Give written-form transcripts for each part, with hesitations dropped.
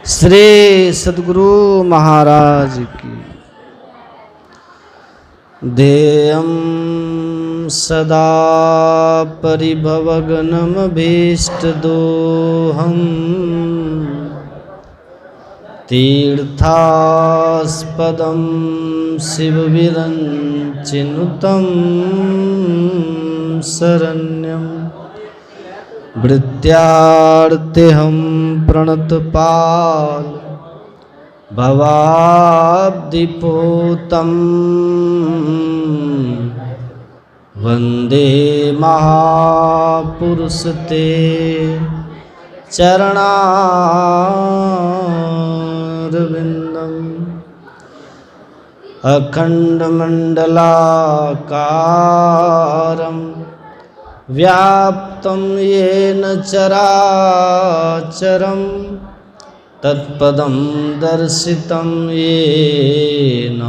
श्री सद्गुरु महाराज की। ध्येयं सदा परिभवघ्नमभीष्टदोहम् तीर्थास्पदं शिवविरञ्चिनुतं शरण्यं वृत्त्यार्तिहं प्रणतपाल भवाब्धिपोतं वन्दे महापुरुष ते चरणारविन्दम्। अखण्डमण्डलाकारं व्याप्तं येन चराचरं तत्पदं दर्शितं येन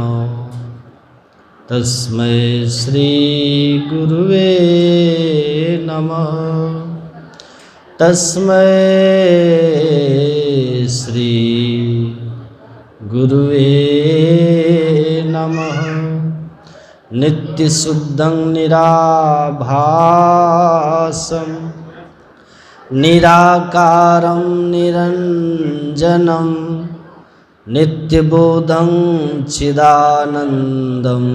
तस्मै श्री गुरुवे नमः। तस्मै श्री गुरुवे नमः। नित्यशुद्धं निराभासं निराकारं निरञ्जनं नित्यबोधं चिदानन्दं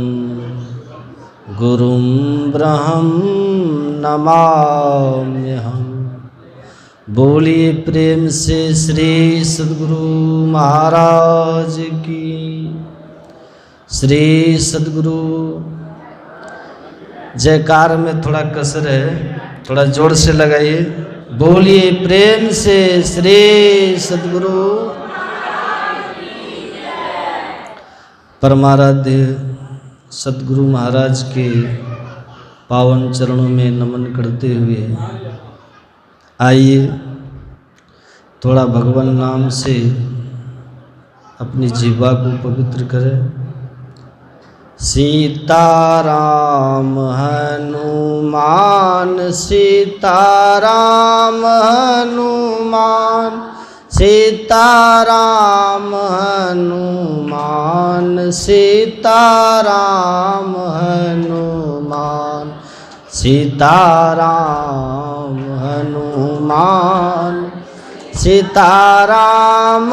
गुरुं ब्रह्मं नमाम्यहम्। बोलिए प्रेम से श्री सद्गुरु महाराज की। श्री सद्गुरु जयकार में थोड़ा कसर है, थोड़ा जोर से लगाइए। बोलिए प्रेम से श्री सद्गुरु परमाराध्य सद्गुरु महाराज के पावन चरणों में नमन करते हुए आइए थोड़ा भगवान नाम से अपनी जीवा को पवित्र करें। सीताराम हनुमान सीताराम हनुमान सीताराम हनुमान सीताराम हनुमान सीताराम हनुमान सीताराम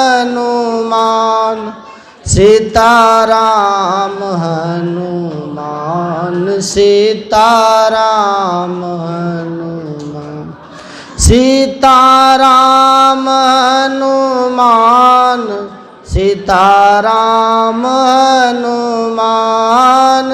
हनुमान सीताराम हनुमान सीताराम हनुमान सीताराम हनुमान सीताराम हनुमान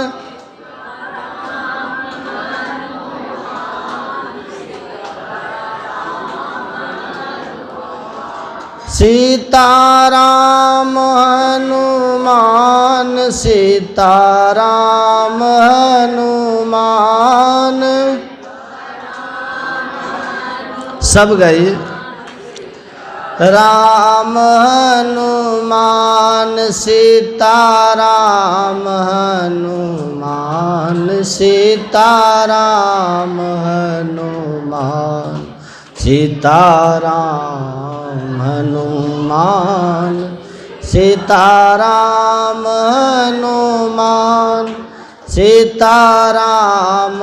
सीताराम हनुमान सीताराम हनुमान। सब गाइए। राम हनुमान सीताराम हनुमान सीताराम हनुमान सीताराम हनुमान सीताराम हनुमान सीताराम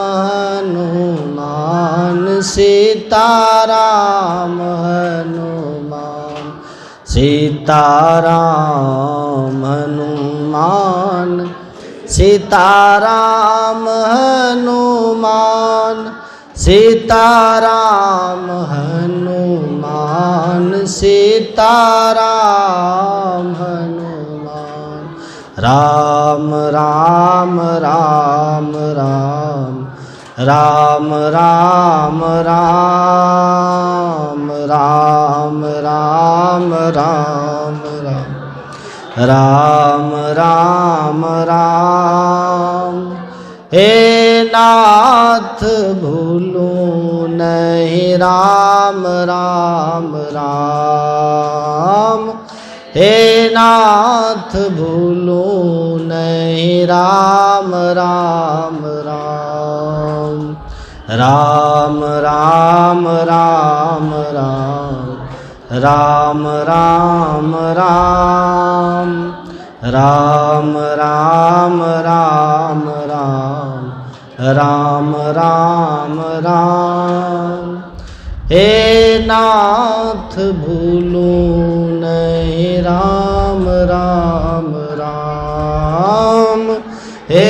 हनुमान सीताराम हनुमान सीताराम हनुमान सीताराम हनुमान सीताराम हनुमान सीताराम हनुमान। राम राम राम राम राम राम राम राम राम राम राम राम राम। हे नाथ भूलो नहीं राम राम राम। हे नाथ भूलो नहीं राम राम राम राम राम राम राम राम राम राम राम राम राम राम राम राम राम। हे नाथ भूलूं नहीं राम राम राम। हे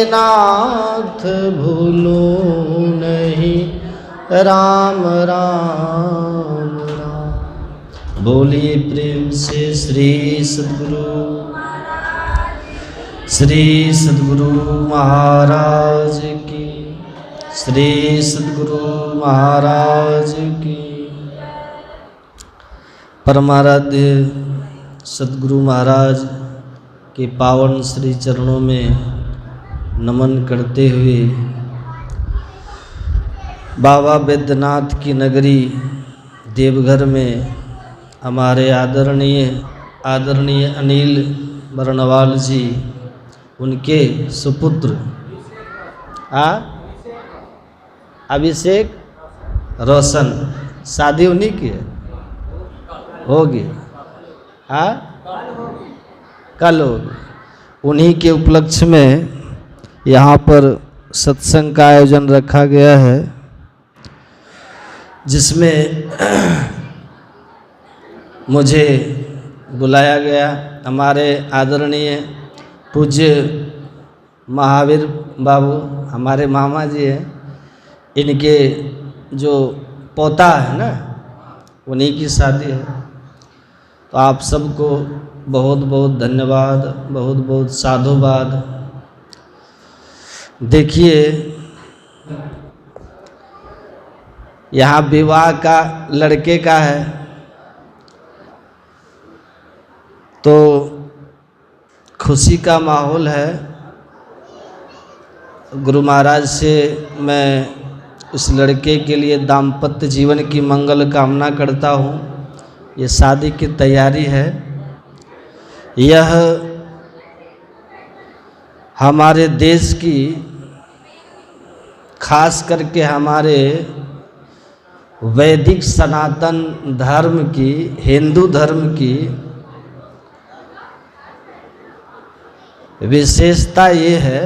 नाथ भूलूं नहीं राम राम राम। बोलिए प्रेम से श्री सद्गुरु महाराज की, श्री सद्गुरु महाराज की। परमाराध्य सद्गुरु महाराज के पावन श्री चरणों में नमन करते हुए बाबा बैद्यनाथ की नगरी देवघर में हमारे आदरणीय अनिल बरनवाल जी, उनके सुपुत्र अभिषेक रोशन, शादी उन्हीं की है, होगी कल होगी। उन्हीं के उपलक्ष्य में यहाँ पर सत्संग का आयोजन रखा गया है, जिसमें मुझे बुलाया गया। हमारे आदरणीय पूज्य महावीर बाबू हमारे मामा जी हैं, इनके जो पोता है ना, उन्हीं की शादी है। तो आप सबको बहुत बहुत धन्यवाद, बहुत बहुत साधुवाद। देखिए, यहाँ विवाह का लड़के का है, तो खुशी का माहौल है। गुरु महाराज से मैं उस लड़के के लिए दाम्पत्य जीवन की मंगल कामना करता हूँ। ये शादी की तैयारी है। यह हमारे देश की, खास करके हमारे वैदिक सनातन धर्म की, हिंदू धर्म की विशेषता ये है,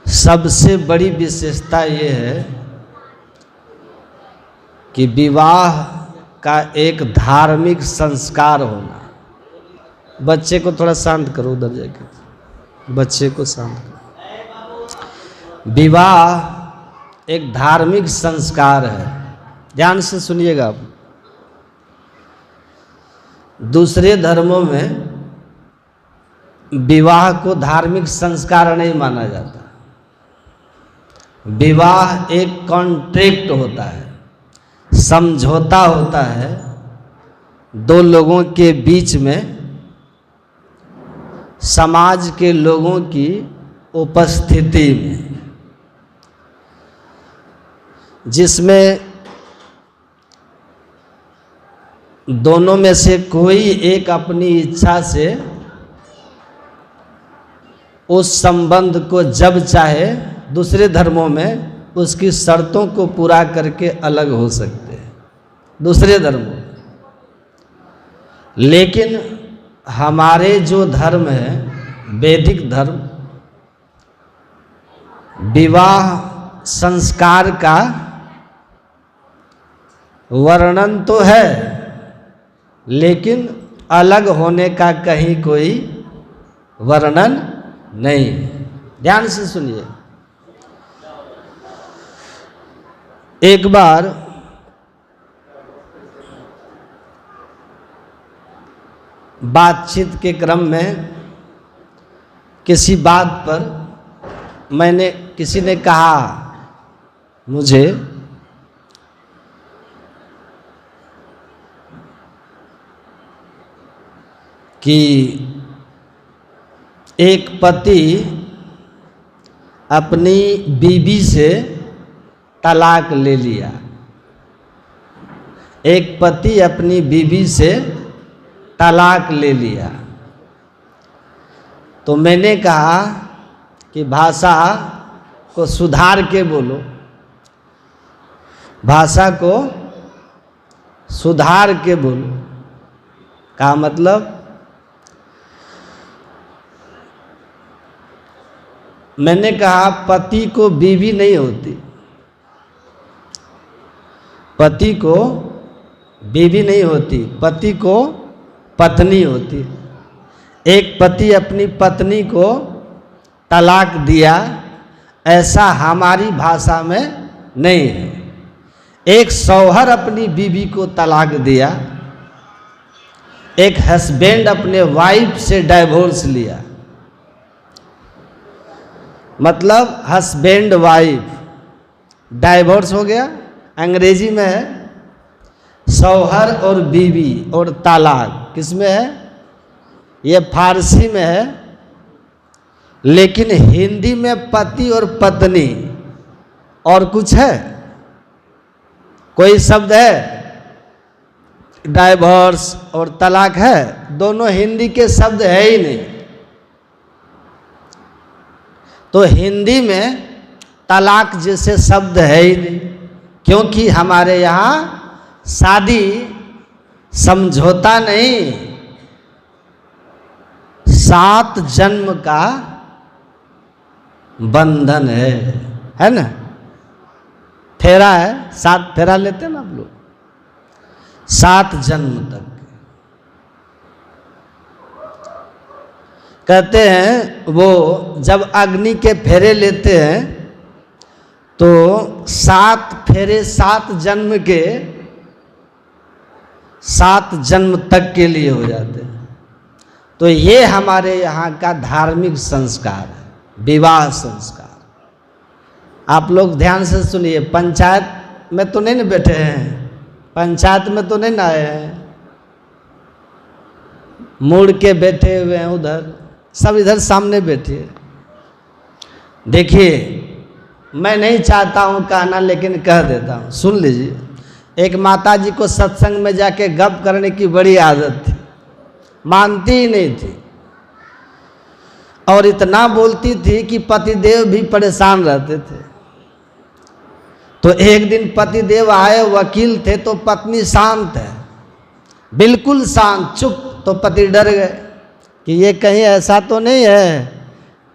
सबसे बड़ी विशेषता ये है कि विवाह का एक धार्मिक संस्कार होना। बच्चे को थोड़ा शांत करो, उधर जाके बच्चे को शांत करो। विवाह एक धार्मिक संस्कार है। ध्यान से सुनिएगा आप। दूसरे धर्मों में विवाह को धार्मिक संस्कार नहीं माना जाता। विवाह एक कॉन्ट्रैक्ट होता है, समझौता होता है दो लोगों के बीच में, समाज के लोगों की उपस्थिति में, जिसमें दोनों में से कोई एक अपनी इच्छा से उस संबंध को जब चाहे, दूसरे धर्मों में उसकी शर्तों को पूरा करके अलग हो सकते हैं दूसरे धर्मों। लेकिन हमारे जो धर्म है, वैदिक धर्म, विवाह संस्कार का वर्णन तो है, लेकिन अलग होने का कहीं कोई वर्णन नहीं। ध्यान से सुनिए। एक बार बातचीत के क्रम में किसी बात पर किसी ने कहा मुझे कि एक पति अपनी बीवी से तलाक ले लिया। एक पति अपनी बीवी से तलाक ले लिया। तो मैंने कहा कि भाषा को सुधार के बोलो, भाषा को सुधार के बोलो। का मतलब? मैंने कहा पति को बीवी नहीं होती, पति को बीवी नहीं होती, पति को पत्नी होती। एक पति अपनी पत्नी को तलाक दिया, ऐसा हमारी भाषा में नहीं है। एक शौहर अपनी बीवी को तलाक दिया, एक हस्बैंड अपने वाइफ से डाइवोर्स लिया। मतलब हस्बैंड वाइफ डाइवोर्स हो गया। अंग्रेजी में है शौहर और बीवी और तलाक, किसमें है? ये फारसी में है, लेकिन हिंदी में पति और पत्नी और कुछ है? कोई शब्द है? डाइवोर्स और तलाक है? दोनों हिंदी के शब्द है ही नहीं। तो हिंदी में तलाक जैसे शब्द है ही नहीं, क्योंकि हमारे यहाँ शादी समझौता नहीं, 7 जन्म का बंधन है ना? फेरा है, 7 फेरा लेते हैं ना आप लोग, 7 जन्म तक। कहते हैं वो जब अग्नि के फेरे लेते हैं तो 7 फेरे 7 जन्म के, 7 जन्म तक के लिए हो जाते हैं। तो ये हमारे यहाँ का धार्मिक संस्कार है, विवाह संस्कार। आप लोग ध्यान से सुनिए, पंचायत में तो नहीं ना बैठे हैं, पंचायत में तो नहीं ना आए हैं, मुड़ के बैठे हुए हैं उधर, सब इधर सामने बैठिए। देखिए, मैं नहीं चाहता हूँ कहना, लेकिन कह देता हूँ, सुन लीजिए। एक माता जी को सत्संग में जाके गप करने की बड़ी आदत थी, मानती ही नहीं थी, और इतना बोलती थी कि पतिदेव भी परेशान रहते थे। तो एक दिन पतिदेव आए, वकील थे, तो पत्नी शांत है, बिल्कुल शांत चुप। तो पति डर गए कि ये कहीं ऐसा तो नहीं है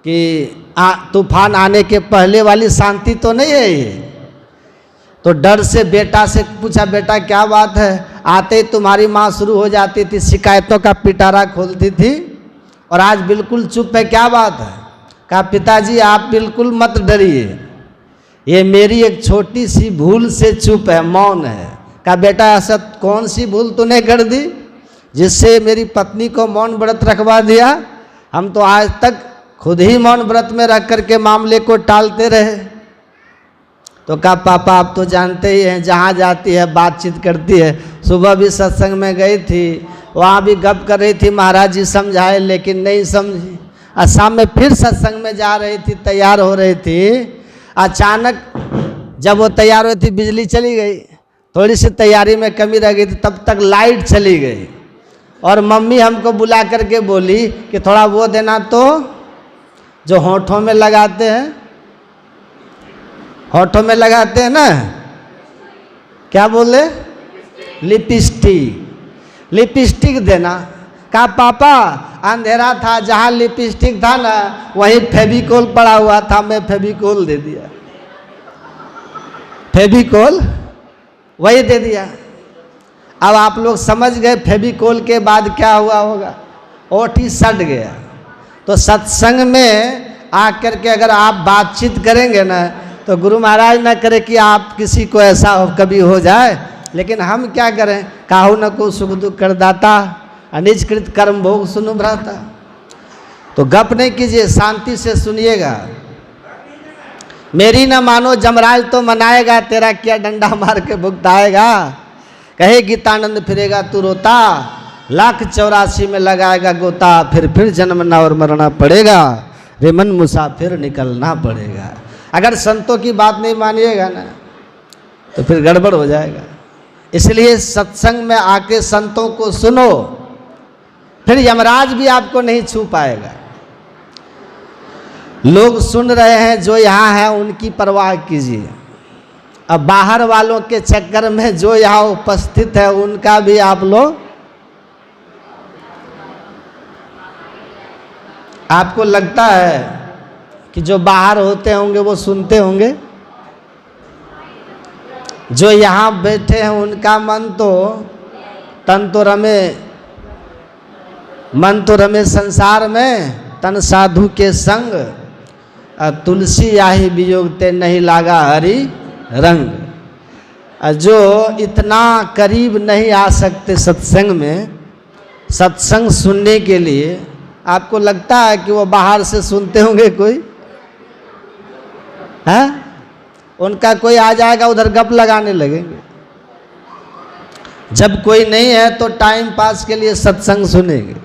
कि तूफान आने के पहले वाली शांति तो नहीं है ये। तो डर से बेटा से पूछा, बेटा क्या बात है? आते ही तुम्हारी माँ शुरू हो जाती थी, शिकायतों का पिटारा खोलती थी, और आज बिल्कुल चुप है, क्या बात है? कहा पिताजी आप बिल्कुल मत डरिए, ये मेरी एक छोटी सी भूल से चुप है, मौन है। कहा बेटा ऐसा कौन सी भूल तूने कर दी जिससे मेरी पत्नी को मौन व्रत रखवा दिया? हम तो आज तक खुद ही मौन व्रत में रख करके मामले को टालते रहे। तो कहा पापा आप तो जानते ही हैं, जहाँ जाती है बातचीत करती है। सुबह भी सत्संग में गई थी, वहाँ भी गप कर रही थी, महाराज जी समझाए लेकिन नहीं समझी। और शाम में फिर सत्संग में जा रही थी, तैयार हो रही थी, अचानक जब वो तैयार हुई थी बिजली चली गई, थोड़ी सी तैयारी में कमी रह गई थी, तब तक लाइट चली गई। और मम्मी हमको बुला करके बोली कि थोड़ा वो देना तो, जो होठों में लगाते हैं, होठों में लगाते हैं ना, क्या बोले? लिपस्टिक, लिपस्टिक देना। कहा पापा अंधेरा था, जहाँ लिपस्टिक था ना वहीं फेविकोल पड़ा हुआ था, मैं फेविकोल दे दिया, फेविकोल वही दे दिया। अब आप लोग समझ गए फेविकोल के बाद क्या हुआ होगा, ओठ ही सट गया। तो सत्संग में आकर के अगर आप बातचीत करेंगे ना, तो गुरु महाराज ना करे कि आप किसी को ऐसा हो कभी हो जाए, लेकिन हम क्या करें? काहू न को सुख दुख कर दाता, अनिजकृत कर्म भोग सुनु भ्राता। तो गप नहीं कीजिए, शांति से सुनिएगा। मेरी न मानो जमराज तो मनाएगा, तेरा क्या डंडा मार के भुगताएगा। कहे गीतानंद फिरेगा तू रोता, 1,84 में लगाएगा गोता, फिर जन्मना और मरना पड़ेगा, रे मन मुसाफिर निकलना पड़ेगा। अगर संतों की बात नहीं मानिएगा ना तो फिर गड़बड़ हो जाएगा। इसलिए सत्संग में आके संतों को सुनो, फिर यमराज भी आपको नहीं छू पाएगा। लोग सुन रहे हैं जो यहाँ है, उनकी परवाह कीजिए। अब बाहर वालों के चक्कर में जो यहाँ उपस्थित है उनका भी आप लोग, आपको लगता है कि जो बाहर होते होंगे वो सुनते होंगे? जो यहाँ बैठे हैं उनका मन तो तन तो रमे, मन तो रमे संसार में, तन साधु के संग, तुलसी आही वियोगते नहीं लागा हरि रंग। जो इतना करीब नहीं आ सकते सत्संग में, सत्संग सुनने के लिए, आपको लगता है कि वो बाहर से सुनते होंगे कोई? है? उनका कोई आ जाएगा उधर गप लगाने लगेंगे। जब कोई नहीं है तो टाइम पास के लिए सत्संग सुनेंगे।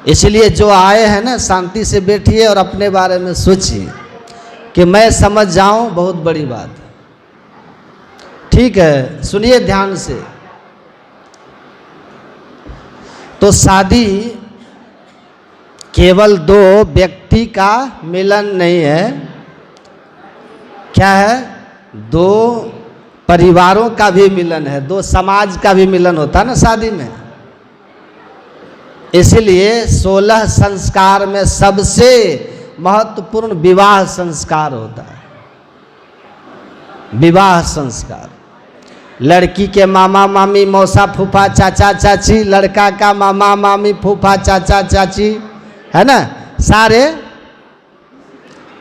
इसलिए जो आए हैं ना, शांति से बैठिए और अपने बारे में सोचिए कि मैं समझ जाऊं, बहुत बड़ी बात है। ठीक है, सुनिए ध्यान से। तो शादी केवल दो व्यक्ति का मिलन नहीं है, क्या है? दो परिवारों का भी मिलन है, दो समाज का भी मिलन होता है ना शादी में। इसलिए 16 संस्कार में सबसे महत्वपूर्ण विवाह संस्कार होता है। विवाह संस्कार, लड़की के मामा मामी, मौसा फूफा, चाचा चाची, लड़का का मामा मामी, फूफा, चाचा चाची, है ना, सारे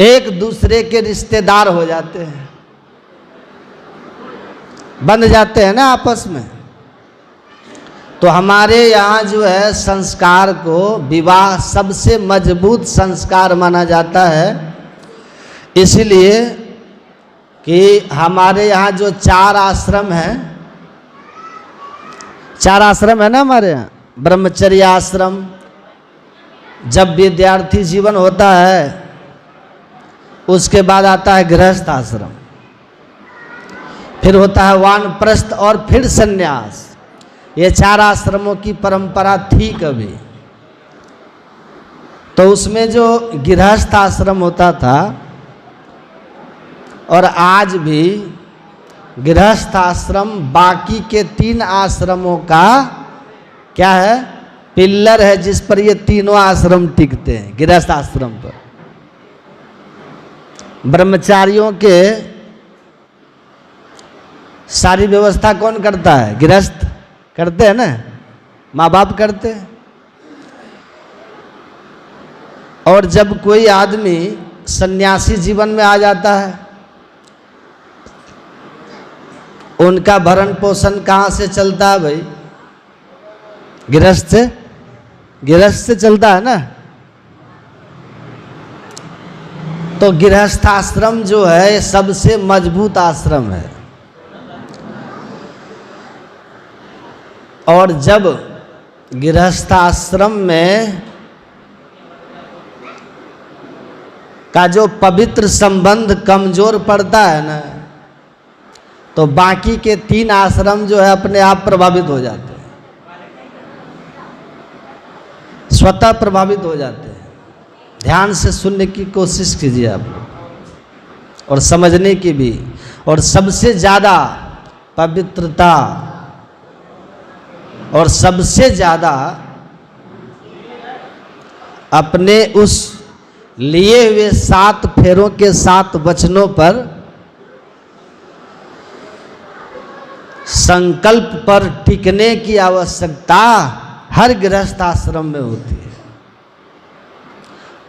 एक दूसरे के रिश्तेदार हो जाते हैं, बन जाते हैं ना आपस में। तो हमारे यहाँ जो है संस्कार को, विवाह सबसे मजबूत संस्कार माना जाता है। इसलिए कि हमारे यहाँ जो 4 आश्रम हैं, 4 आश्रम है ना हमारे यहाँ। ब्रह्मचर्य आश्रम, जब विद्यार्थी जीवन होता है उसके बाद आता है गृहस्थ आश्रम, फिर होता है वानप्रस्थ और फिर सन्यास। ये 4 आश्रमों की परंपरा थी कभी। तो उसमें जो गृहस्थ आश्रम होता था, और आज भी गृहस्थ आश्रम बाकी के 3 आश्रमों का क्या है? पिल्लर है, जिस पर ये तीनों आश्रम टिकते हैं। गृहस्थ आश्रम पर ब्रह्मचारियों के सारी व्यवस्था कौन करता है? गृहस्थ करते हैं ना, माँ बाप करते हैं। और जब कोई आदमी सन्यासी जीवन में आ जाता है, उनका भरण पोषण कहाँ से चलता है भाई? गृहस्थ से, गृहस्थ से चलता है ना। तो गृहस्थ आश्रम जो है सबसे मजबूत आश्रम है। और जब गृहस्थ आश्रम में का जो पवित्र संबंध कमजोर पड़ता है ना, तो बाकी के 3 आश्रम जो है अपने आप प्रभावित हो जाते हैं, स्वतः प्रभावित हो जाते हैं। ध्यान से सुनने की कोशिश कीजिए आप लोग, और समझने की भी। और सबसे ज़्यादा पवित्रता और सबसे ज़्यादा अपने उस लिए हुए 7 फेरों के 7 वचनों पर, संकल्प पर टिकने की आवश्यकता हर गृहस्थ आश्रम में होती है।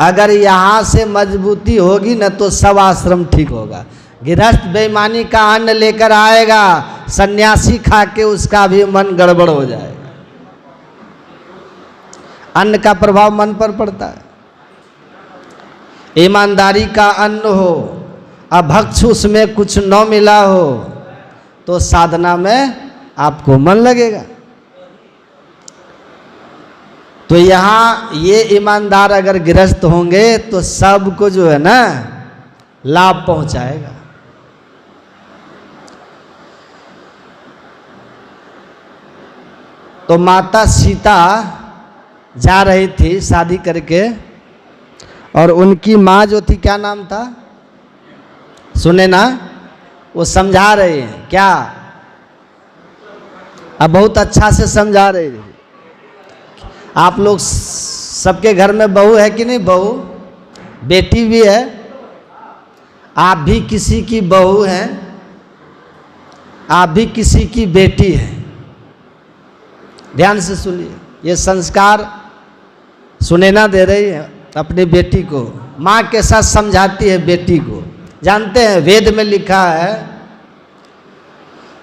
अगर यहाँ से मजबूती होगी न तो सब आश्रम ठीक होगा। गृहस्थ बेईमानी का अन्न लेकर आएगा, सन्यासी खा के उसका भी मन गड़बड़ हो जाएगा। अन्न का प्रभाव मन पर पड़ता है। ईमानदारी का अन्न हो, अभक्ष उसमें कुछ न मिला हो, तो साधना में आपको मन लगेगा। तो यहाँ ये ईमानदार अगर गृहस्थ होंगे तो सबको जो है ना लाभ पहुंचाएगा। तो माता सीता जा रही थी शादी करके, और उनकी माँ जो थी, क्या नाम था? सुने ना? वो समझा रहे हैं क्या, अब बहुत अच्छा से समझा रहे हैं। आप लोग सबके घर में बहू है कि नहीं, बहू बेटी भी है, आप भी किसी की बहू हैं, आप भी किसी की बेटी है। ध्यान से सुनिए, ये संस्कार सुनैना दे रही है अपनी बेटी को, माँ के साथ समझाती है बेटी को। जानते हैं वेद में लिखा है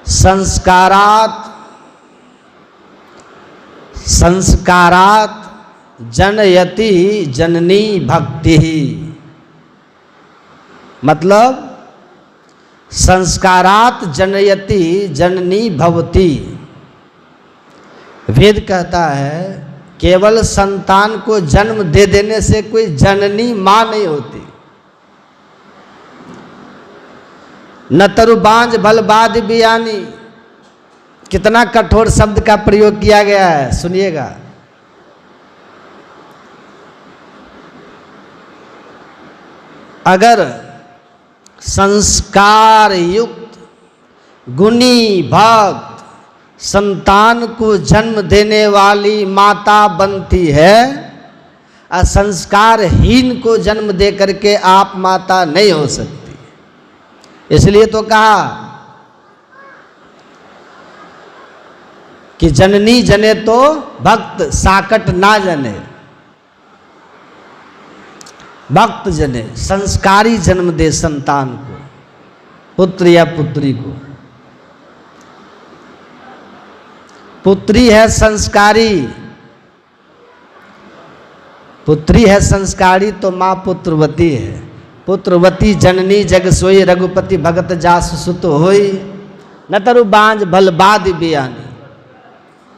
संस्कारात जनयति जननी भक्ति, मतलब संस्कारात जनयति जननी भवती। वेद कहता है केवल संतान को जन्म दे देने से कोई जननी मां नहीं होती। न तरुबांझ भलबाद बियानी, कितना कठोर शब्द का प्रयोग किया गया है, सुनिएगा। अगर संस्कार युक्त गुणी भक्त संतान को जन्म देने वाली माता बनती है, और संस्कारहीन को जन्म दे करके आप माता नहीं हो सकती। इसलिए तो कहा कि जननी जने तो भक्त साकट ना जने, भक्त जने संस्कारी जन्म दे संतान को, पुत्र या पुत्री को। पुत्री है संस्कारी, पुत्री है संस्कारी तो माँ पुत्रवती है। पुत्रवती जननी जग सोई, रघुपति भगत जास सुत होई, न तरु बांझ भलबाद बियानी।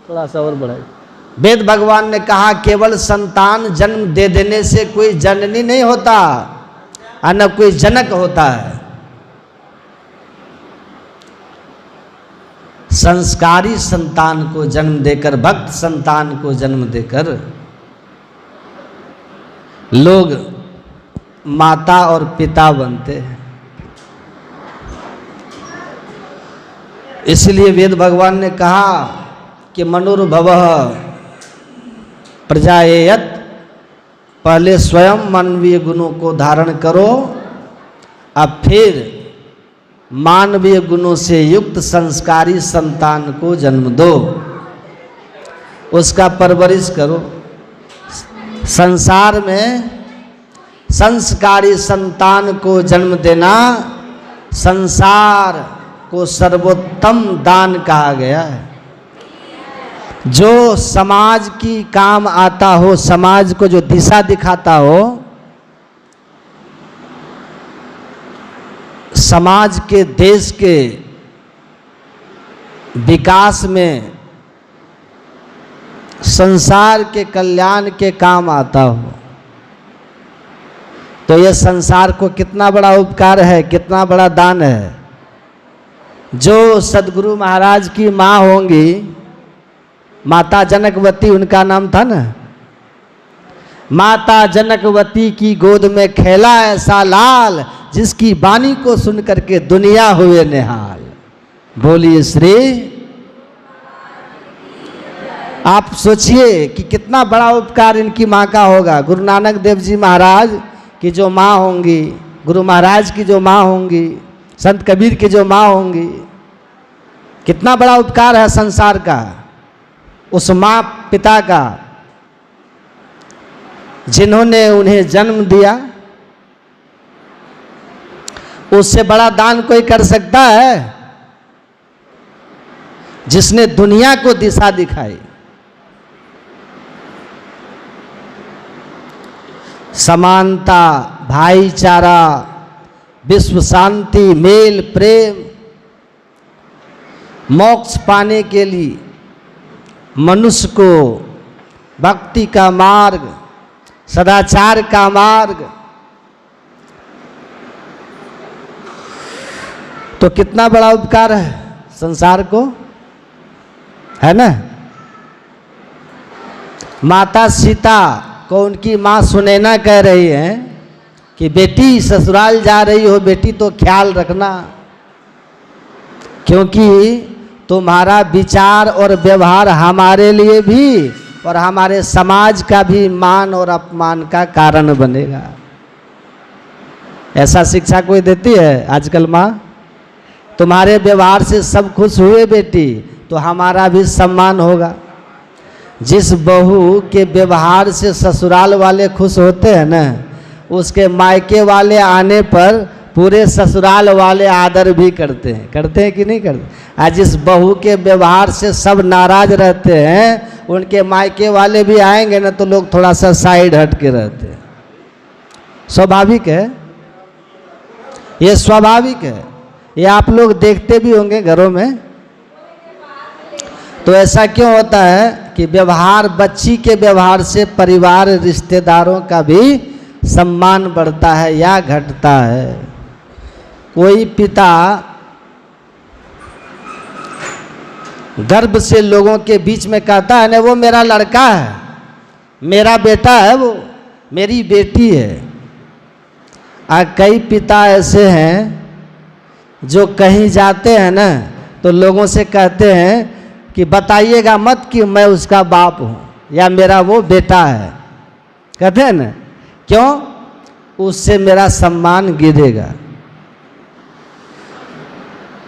थोड़ा सा और बढ़ाइए। वेद भगवान ने कहा केवल संतान जन्म दे देने से कोई जननी नहीं होता और न कोई जनक होता है। संस्कारी संतान को जन्म देकर, भक्त संतान को जन्म देकर लोग माता और पिता बनते हैं। इसलिए वेद भगवान ने कहा कि मनुर्भवः प्रजाएयत, पहले स्वयं मानवीय गुणों को धारण करो, अब फिर मानवीय गुणों से युक्त संस्कारी संतान को जन्म दो, उसका परवरिश करो। संसार में संस्कारी संतान को जन्म देना संसार को सर्वोत्तम दान कहा गया है। जो समाज की काम आता हो, समाज को जो दिशा दिखाता हो, समाज के, देश के विकास में, संसार के कल्याण के काम आता हो, तो यह संसार को कितना बड़ा उपकार है, कितना बड़ा दान है। जो सदगुरु महाराज की माँ होंगी, माता जनकवती उनका नाम था ना, माता जनकवती की गोद में खेला ऐसा लाल, जिसकी बानी को सुन करके दुनिया हुए निहाल। बोलिए श्री। आप सोचिए कि कितना बड़ा उपकार इनकी माँ का होगा। गुरु नानक देव जी महाराज की जो माँ होंगी, गुरु महाराज की जो माँ होंगी, संत कबीर की जो माँ होंगी, कितना बड़ा उपकार है संसार का, उस माँ पिता का, जिन्होंने उन्हें जन्म दिया। उससे बड़ा दान कोई कर सकता है? जिसने दुनिया को दिशा दिखाई। समानता, भाईचारा, विश्व शांति, मेल प्रेम, मोक्ष पाने के लिए मनुष्य को भक्ति का मार्ग, सदाचार का मार्ग, तो कितना बड़ा उपकार है संसार को, है ना। माता सीता को उनकी माँ सुनैना कह रही है कि बेटी ससुराल जा रही हो, बेटी तो ख्याल रखना, क्योंकि तुम्हारा विचार और व्यवहार हमारे लिए भी और हमारे समाज का भी मान और अपमान का कारण बनेगा। ऐसा शिक्षा कोई देती है आजकल माँ? तुम्हारे व्यवहार से सब खुश हुए बेटी तो हमारा भी सम्मान होगा। जिस बहू के व्यवहार से ससुराल वाले खुश होते हैं ना, उसके मायके वाले आने पर पूरे ससुराल वाले आदर भी करते हैं कि नहीं करते? आज जिस बहू के व्यवहार से सब नाराज रहते हैं, उनके मायके वाले भी आएंगे ना तो लोग थोड़ा सा साइड हट के रहते हैं। स्वाभाविक है, ये स्वाभाविक है, ये आप लोग देखते भी होंगे घरों में। तो ऐसा क्यों होता है कि व्यवहार, बच्ची के व्यवहार से परिवार रिश्तेदारों का भी सम्मान बढ़ता है या घटता है? कोई पिता गर्व से लोगों के बीच में कहता है ना, वो मेरा लड़का है, मेरा बेटा है, वो मेरी बेटी है। और कई पिता ऐसे हैं जो कहीं जाते हैं ना तो लोगों से कहते हैं कि बताइएगा मत कि मैं उसका बाप हूँ या मेरा वो बेटा है। कहते हैं ना, क्यों? उससे मेरा सम्मान गिरेगा।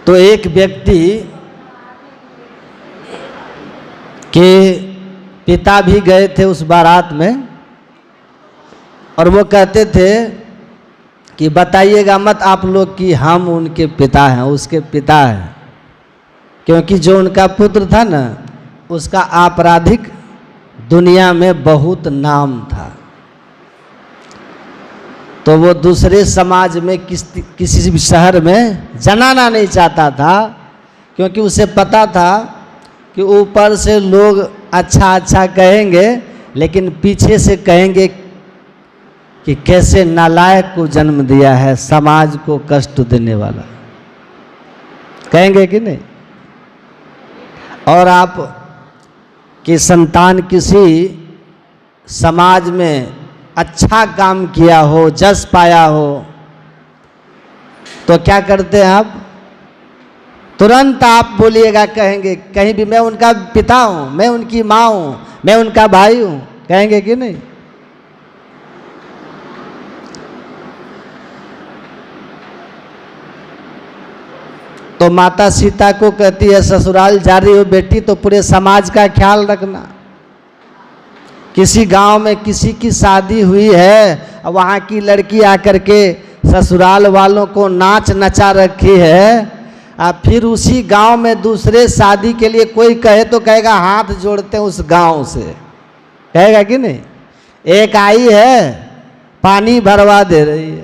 तो एक व्यक्ति के पिता भी गए थे उस बारात में और वो कहते थे कि बताइएगा मत आप लोग कि हम उनके पिता हैं, उसके पिता हैं। क्योंकि जो उनका पुत्र था ना, उसका आपराधिक दुनिया में बहुत नाम था। तो वो दूसरे समाज में किसी भी शहर में जनाना नहीं चाहता था, क्योंकि उसे पता था कि ऊपर से लोग अच्छा अच्छा कहेंगे लेकिन पीछे से कहेंगे कि कैसे नालायक को जन्म दिया है, समाज को कष्ट देने वाला। कहेंगे कि नहीं? और आप की संतान किसी समाज में अच्छा काम किया हो, जस पाया हो, तो क्या करते हैं आप? तुरंत आप बोलिएगा, कहेंगे कहीं भी मैं उनका पिता हूँ, मैं उनकी माँ हूँ, मैं उनका भाई हूँ। कहेंगे कि नहीं? तो माता सीता को कहती है, ससुराल जा रही हो बेटी तो पूरे समाज का ख्याल रखना। किसी गांव में किसी की शादी हुई है, वहाँ की लड़की आकर के ससुराल वालों को नाच नचा रखी है, फिर उसी गांव में दूसरे शादी के लिए कोई कहे तो कहेगा हाथ जोड़ते हैं उस गांव से। कहेगा कि नहीं? एक आई है पानी भरवा दे रही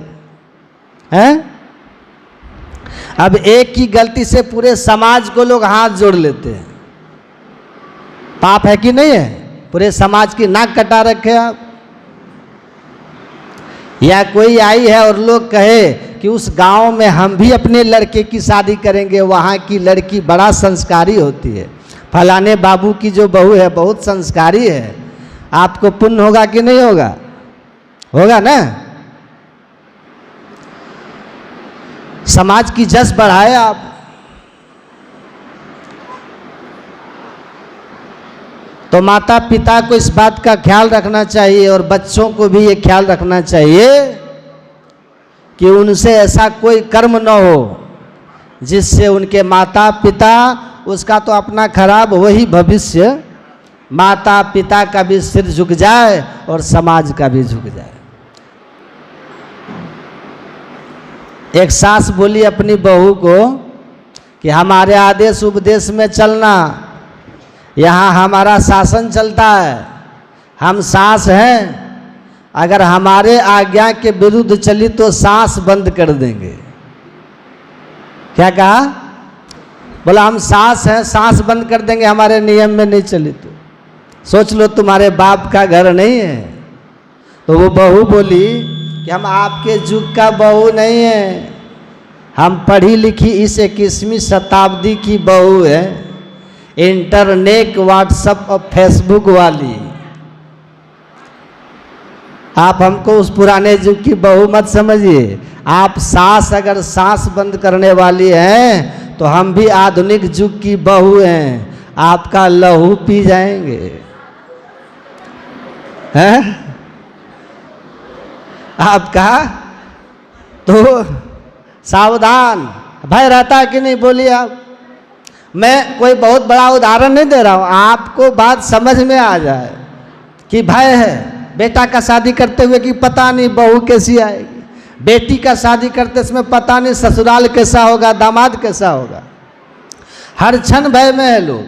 है? अब एक की गलती से पूरे समाज को लोग हाथ जोड़ लेते हैं। पाप है कि नहीं है? पूरे समाज की नाक कटा रखे आप। या कोई आई है और लोग कहे कि उस गांव में हम भी अपने लड़के की शादी करेंगे, वहाँ की लड़की बड़ा संस्कारी होती है, फलाने बाबू की जो बहू है बहुत संस्कारी है। आपको पुण्य होगा कि नहीं होगा? होगा ना? समाज की जस बढ़ाए आप। तो माता पिता को इस बात का ख्याल रखना चाहिए और बच्चों को भी ये ख्याल रखना चाहिए कि उनसे ऐसा कोई कर्म न हो जिससे उनके माता पिता, उसका तो अपना खराब वही भविष्य, माता पिता का भी सिर झुक जाए और समाज का भी झुक जाए। एक सास बोली अपनी बहू को कि हमारे आदेश उपदेश में चलना, यहाँ हमारा शासन चलता है, हम सास हैं, अगर हमारे आज्ञा के विरुद्ध चली तो सांस बंद कर देंगे। क्या कहा? बोला हम सास हैं, सांस बंद कर देंगे हमारे नियम में नहीं चली तो। सोच लो तुम्हारे बाप का घर नहीं है। तो वो बहू बोली कि हम आपके युग का बहू नहीं है, हम पढ़ी लिखी इस 21वीं शताब्दी की बहू है, इंटरनेट व्हाट्सएप और फेसबुक वाली। आप हमको उस पुराने युग की बहू मत समझिए। आप सास अगर सांस बंद करने वाली हैं तो हम भी आधुनिक युग की बहू हैं, आपका लहू पी जाएंगे, हैं? आपका तो सावधान। भय रहता है कि नहीं, बोलिए आप। मैं कोई बहुत बड़ा उदाहरण नहीं दे रहा हूं, आपको बात समझ में आ जाए कि भय है। बेटा का शादी करते हुए कि पता नहीं बहू कैसी आएगी, बेटी का शादी करते समय पता नहीं ससुराल कैसा होगा, दामाद कैसा होगा। हर क्षण भय में है लोग।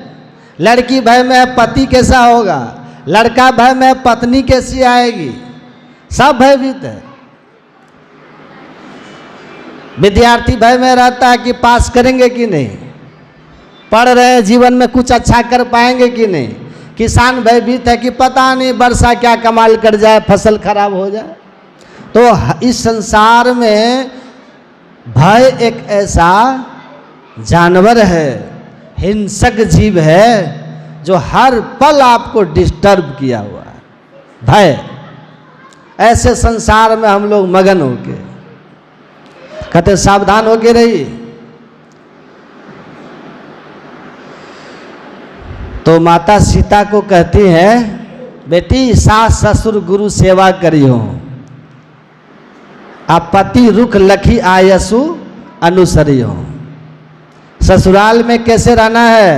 लड़की भय में है पति कैसा होगा, लड़का भय में है पत्नी कैसी आएगी, सब भयभीत है। विद्यार्थी भय में रहता है कि पास करेंगे कि नहीं, पढ़ रहे हैं जीवन में कुछ अच्छा कर पाएंगे कि नहीं। किसान भयभीत है कि पता नहीं वर्षा क्या कमाल कर जाए, फसल खराब हो जाए। तो इस संसार में भय एक ऐसा जानवर है, हिंसक जीव है जो हर पल आपको डिस्टर्ब किया हुआ है। भय, ऐसे संसार में हम लोग मगन होके कहते सावधान होके रहिए। तो माता सीता को कहती है, बेटी सास ससुर गुरु सेवा करियो, आप पति रुख लखी आयसु अनुसरियो। ससुराल में कैसे रहना है,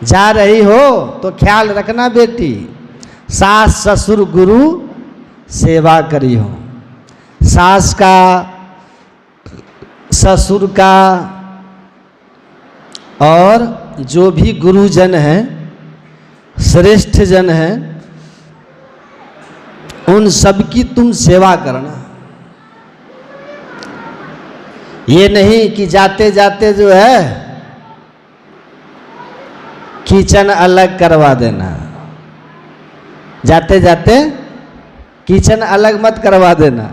जा रही हो तो ख्याल रखना बेटी, सास ससुर गुरु सेवा करियो। सास का, ससुर का और जो भी गुरुजन हैं, श्रेष्ठ जन हैं, उन सब की तुम सेवा करना। ये नहीं कि जाते जाते जो है किचन अलग करवा देना, जाते जाते किचन अलग मत करवा देना।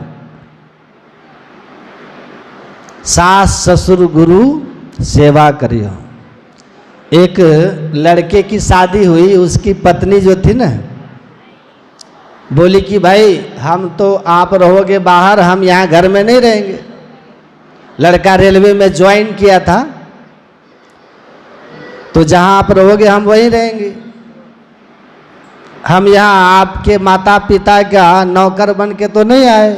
सास ससुर गुरु सेवा करियो। एक लड़के की शादी हुई, उसकी पत्नी जो थी ना, बोली कि भाई हम तो, आप रहोगे बाहर, हम यहाँ घर में नहीं रहेंगे। लड़का रेलवे में ज्वाइन किया था, तो जहाँ आप रहोगे हम वहीं रहेंगे। हम यहाँ आपके माता पिता का नौकर बन के तो नहीं आए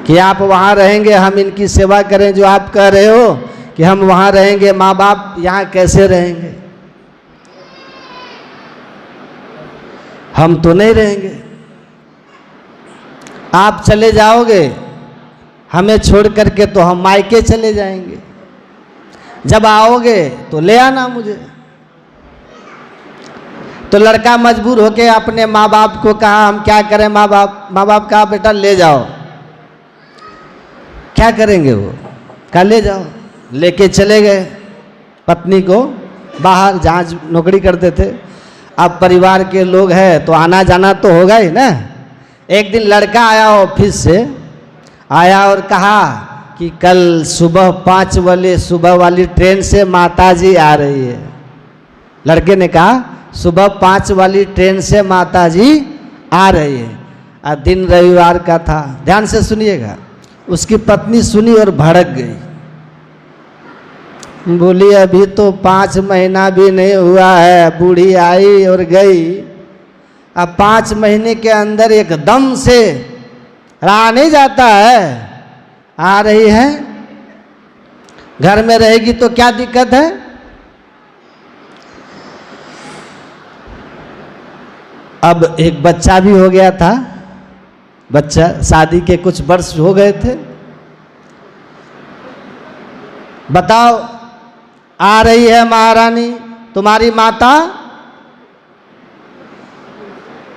कि आप वहाँ रहेंगे, हम इनकी सेवा करें। जो आप कह रहे हो कि हम वहाँ रहेंगे, माँ बाप यहाँ कैसे रहेंगे, हम तो नहीं रहेंगे। आप चले जाओगे हमें छोड़ करके, तो हम मायके चले जाएंगे। जब आओगे तो ले आना मुझे। तो लड़का मजबूर होके अपने माँ बाप को कहा, हम क्या करें। माँ बाप कहा बेटा ले जाओ। क्या करेंगे वो, कहा ले जाओ। लेके चले गए पत्नी को बाहर, जहाँ नौकरी करते थे। अब परिवार के लोग हैं तो आना जाना तो होगा ही ना। एक दिन लड़का आया ऑफिस से, आया और कहा कि कल सुबह 5 बजे सुबह वाली ट्रेन से माताजी आ रही है। लड़के ने कहा सुबह 5 वाली ट्रेन से माताजी आ रही है। और दिन रविवार का था। ध्यान से सुनिएगा। उसकी पत्नी सुनी और भड़क गई, बोली अभी तो 5 महीना भी नहीं हुआ है, बूढ़ी आई और गई। अब 5 महीने के अंदर एकदम से रहा नहीं जाता है, आ रही है, घर में रहेगी तो क्या दिक्कत है। अब एक बच्चा भी हो गया था, बच्चा शादी के कुछ वर्ष हो गए थे। बताओ, आ रही है महारानी तुम्हारी माता,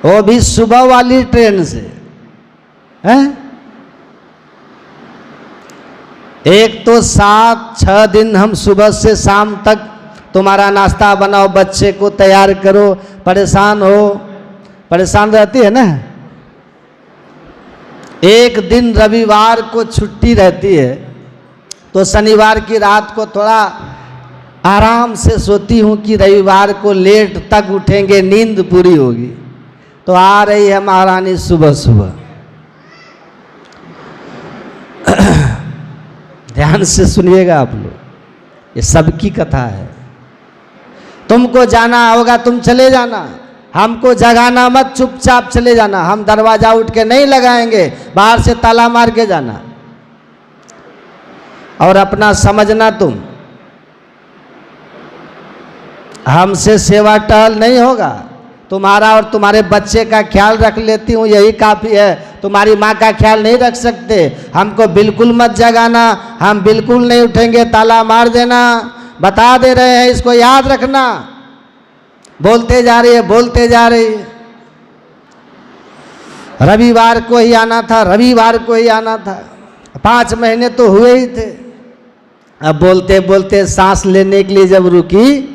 वो भी सुबह वाली ट्रेन से है। एक तो 7-6 दिन हम सुबह से शाम तक तुम्हारा नाश्ता बनाओ, बच्चे को तैयार करो, परेशान हो, परेशान रहती है ना। एक दिन रविवार को छुट्टी रहती है, तो शनिवार की रात को थोड़ा आराम से सोती हूँ कि रविवार को लेट तक उठेंगे, नींद पूरी होगी। तो आ रही है महारानी सुबह सुबह। ध्यान से सुनिएगा आप लोग, ये सबकी कथा है। तुमको जाना होगा तुम चले जाना, हमको जगाना मत, चुपचाप चले जाना। हम दरवाजा उठ के नहीं लगाएंगे, बाहर से ताला मार के जाना। और अपना समझना तुम, हमसे सेवा टहल नहीं होगा। तुम्हारा और तुम्हारे बच्चे का ख्याल रख लेती हूँ, यही काफ़ी है। तुम्हारी माँ का ख्याल नहीं रख सकते, हमको बिल्कुल मत जगाना, हम बिल्कुल नहीं उठेंगे, ताला मार देना। बता दे रहे हैं, इसको याद रखना। बोलते जा रही है, बोलते जा रही है। रविवार को ही आना था, रविवार को ही आना था। 5 महीने तो हुए ही थे। अब बोलते बोलते सांस लेने के लिए जब रुकी,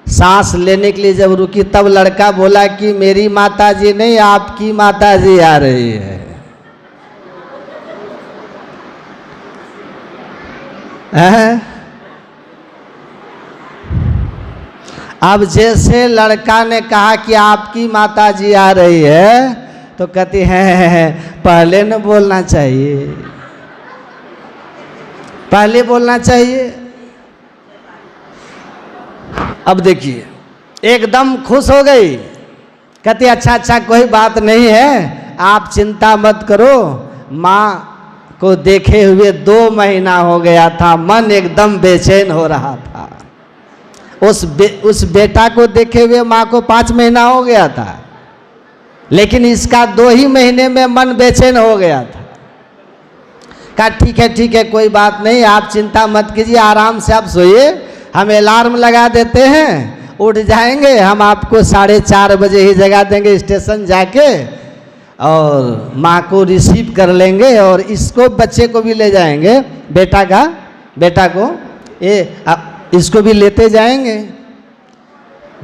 सांस लेने के लिए जब रुकी, तब लड़का बोला कि मेरी माताजी नहीं, आपकी माताजी आ रही है। अब जैसे लड़का ने कहा कि आपकी माताजी आ रही है, तो कहती है पहले न बोलना चाहिए, पहले बोलना चाहिए। अब देखिए एकदम खुश हो गई, कहती अच्छा अच्छा कोई बात नहीं है, आप चिंता मत करो। माँ को देखे हुए 2 महीना हो गया था, मन एकदम बेचैन हो रहा था। उस बेटा को देखे हुए माँ को 5 महीना हो गया था, लेकिन इसका 2 ही महीने में मन बेचैन हो गया था। कहा ठीक है कोई बात नहीं, आप चिंता मत कीजिए, आराम से आप सोइए, हम अलार्म लगा देते हैं, उठ जाएंगे, हम आपको 4:30 बजे ही जगा देंगे स्टेशन जाके, और माँ को रिसीव कर लेंगे, और इसको बच्चे को भी ले जाएंगे, बेटा को इसको भी लेते जाएंगे।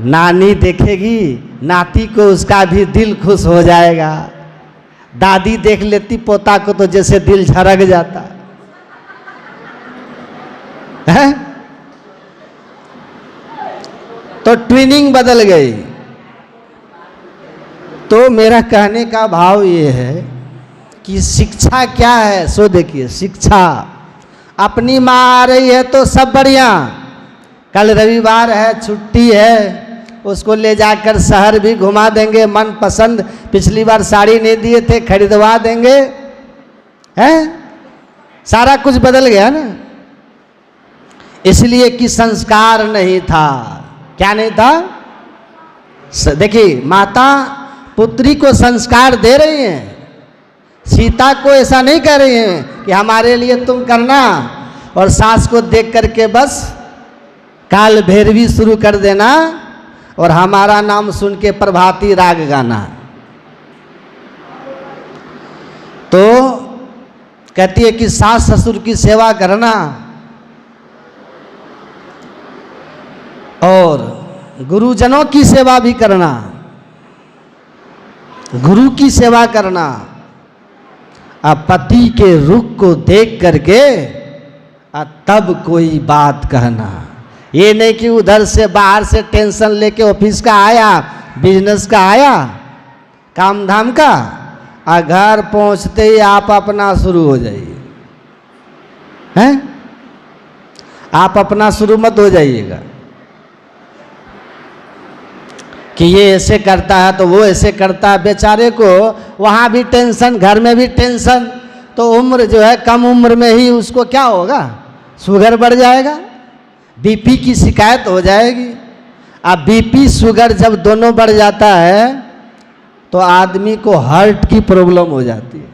नानी देखेगी नाती को, उसका भी दिल खुश हो जाएगा। दादी देख लेती पोता को तो जैसे दिल झरक जाता है। तो ट्विनिंग बदल गई। तो मेरा कहने का भाव ये है कि शिक्षा क्या है, सो देखिए शिक्षा। अपनी माँ आ रही है तो सब बढ़िया, कल रविवार है, छुट्टी है, उसको ले जाकर शहर भी घुमा देंगे, मन पसंद, पिछली बार साड़ी नहीं दिए थे, खरीदवा देंगे, हैं? सारा कुछ बदल गया ना, इसलिए कि संस्कार नहीं था। क्या नहीं था? देखिए माता पुत्री को संस्कार दे रही हैं। सीता को ऐसा नहीं कह रही हैं कि हमारे लिए तुम करना, और सास को देख करके बस काल भैरवी शुरू कर देना और हमारा नाम सुन के प्रभाती राग गाना। तो कहती है कि सास ससुर की सेवा करना और गुरुजनों की सेवा भी करना, गुरु की सेवा करना। अब पति के रुख को देख करके तब कोई बात कहना। ये नहीं कि उधर से बाहर से टेंशन लेके ऑफिस का आया, बिजनेस का आया, काम धाम का, और घर पहुंचते ही आप अपना शुरू हो जाइए, हैं? आप अपना शुरू मत हो जाइएगा कि ये ऐसे करता है तो वो ऐसे करता है। बेचारे को वहाँ भी टेंशन, घर में भी टेंशन, तो उम्र जो है कम उम्र में ही उसको क्या होगा, शुगर बढ़ जाएगा, बीपी की शिकायत हो जाएगी। अब बीपी शुगर जब दोनों बढ़ जाता है तो आदमी को हार्ट की प्रॉब्लम हो जाती है,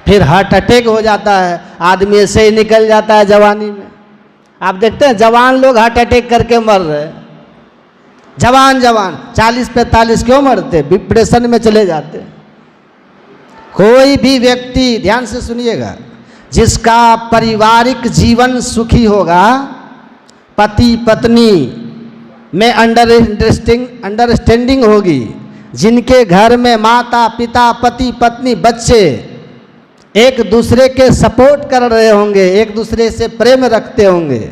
फिर हार्ट अटैक हो जाता है, आदमी ऐसे ही निकल जाता है जवानी में। आप देखते हैं जवान लोग हार्ट अटैक करके मर रहे हैं, जवान 40-45 क्यों मरते? डिप्रेशन में चले जाते। कोई भी व्यक्ति, ध्यान से सुनिएगा, जिसका पारिवारिक जीवन सुखी होगा, पति पत्नी में अंडरस्टैंडिंग होगी, जिनके घर में माता पिता पति पत्नी बच्चे एक दूसरे के सपोर्ट कर रहे होंगे, एक दूसरे से प्रेम रखते होंगे,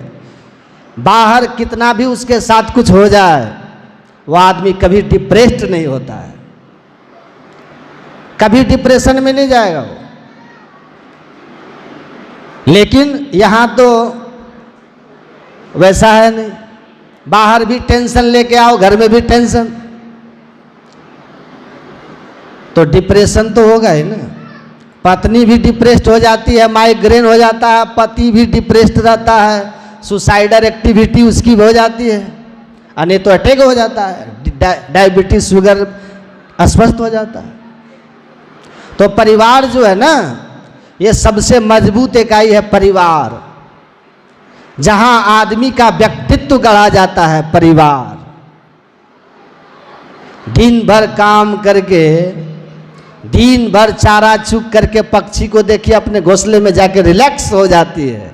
बाहर कितना भी उसके साथ कुछ हो जाए वह आदमी कभी डिप्रेस्ड नहीं होता है, कभी डिप्रेशन में नहीं जाएगा वो। लेकिन यहाँ तो वैसा है नहीं, बाहर भी टेंशन लेके आओ, घर में भी टेंशन, तो डिप्रेशन तो होगा ही ना। पत्नी भी डिप्रेस्ड हो जाती है, माइग्रेन हो जाता है, पति भी डिप्रेस्ड रहता है, सुसाइडल एक्टिविटी उसकी भी हो जाती है, नहीं तो अटैक हो जाता है, डायबिटीज शुगर अस्वस्थ हो जाता है। तो परिवार जो है ना, ये सबसे मजबूत इकाई है परिवार, जहां आदमी का व्यक्तित्व गढ़ा जाता है। परिवार दिन भर काम करके, दिन भर चारा चुग करके पक्षी को देखिए अपने घोंसले में जाके रिलैक्स हो जाती है,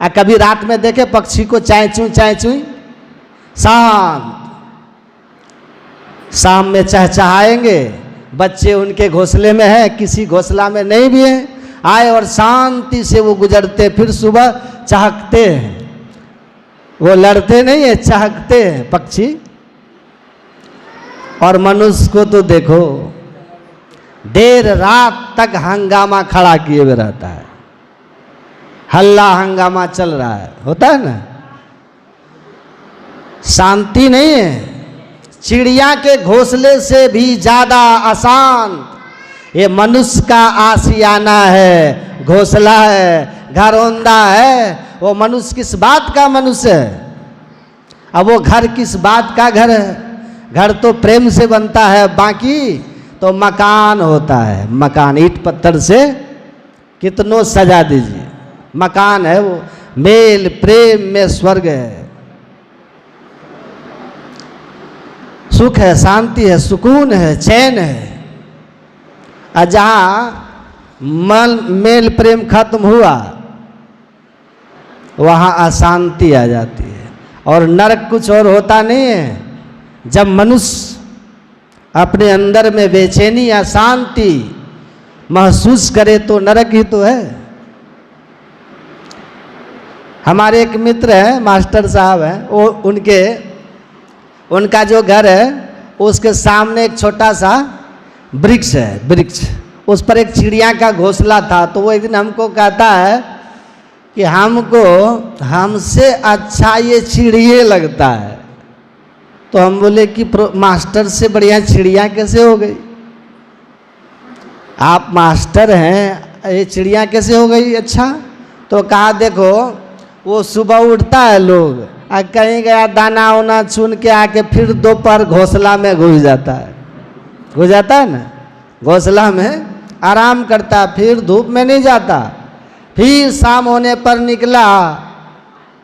और कभी रात में देखे पक्षी को चाय चुई शांत, शाम में चहचहाएंगे, बच्चे उनके घोंसले में है, किसी घोंसला में नहीं भी है, आए और शांति से वो गुजरते, फिर सुबह चहकते हैं, वो लड़ते नहीं है, चहकते हैं पक्षी। और मनुष्य को तो देखो देर रात तक हंगामा खड़ा किए हुए रहता है, हल्ला हंगामा चल रहा है, होता है ना, शांति नहीं है। चिड़िया के घोंसले से भी ज्यादा अशांत ये मनुष्य का आशियाना है, घोंसला है, घरौंदा है। वो मनुष्य किस बात का मनुष्य है? अब वो घर किस बात का घर है? घर तो प्रेम से बनता है, बाकी तो मकान होता है। मकान ईंट पत्थर से कितनों सजा दीजिए, मकान है वो, मेल प्रेम में स्वर्ग है, सुख है, शांति है, सुकून है, चैन है। और जहाँ मेल प्रेम खत्म हुआ वहाँ अशांति आ जाती है। और नरक कुछ और होता नहीं है। जब मनुष्य अपने अंदर में बेचैनी, अशांति महसूस करे तो नरक ही तो है। हमारे एक मित्र हैं, मास्टर साहब हैं, वो उनका जो घर है उसके सामने एक छोटा सा वृक्ष है, वृक्ष, उस पर एक चिड़िया का घोंसला था। तो वो एक दिन हमको कहता है कि हमको हमसे अच्छा ये चिड़िया लगता है। तो हम बोले कि मास्टर से बढ़िया चिड़िया कैसे हो गई? आप मास्टर हैं, ये चिड़िया कैसे हो गई? अच्छा, तो कहा देखो वो सुबह उठता है, लोग कहीं गया दाना वाना चुन के आके फिर दोपहर घोंसला में घुस जाता है ना, घोंसला में आराम करता, फिर धूप में नहीं जाता, फिर शाम होने पर निकला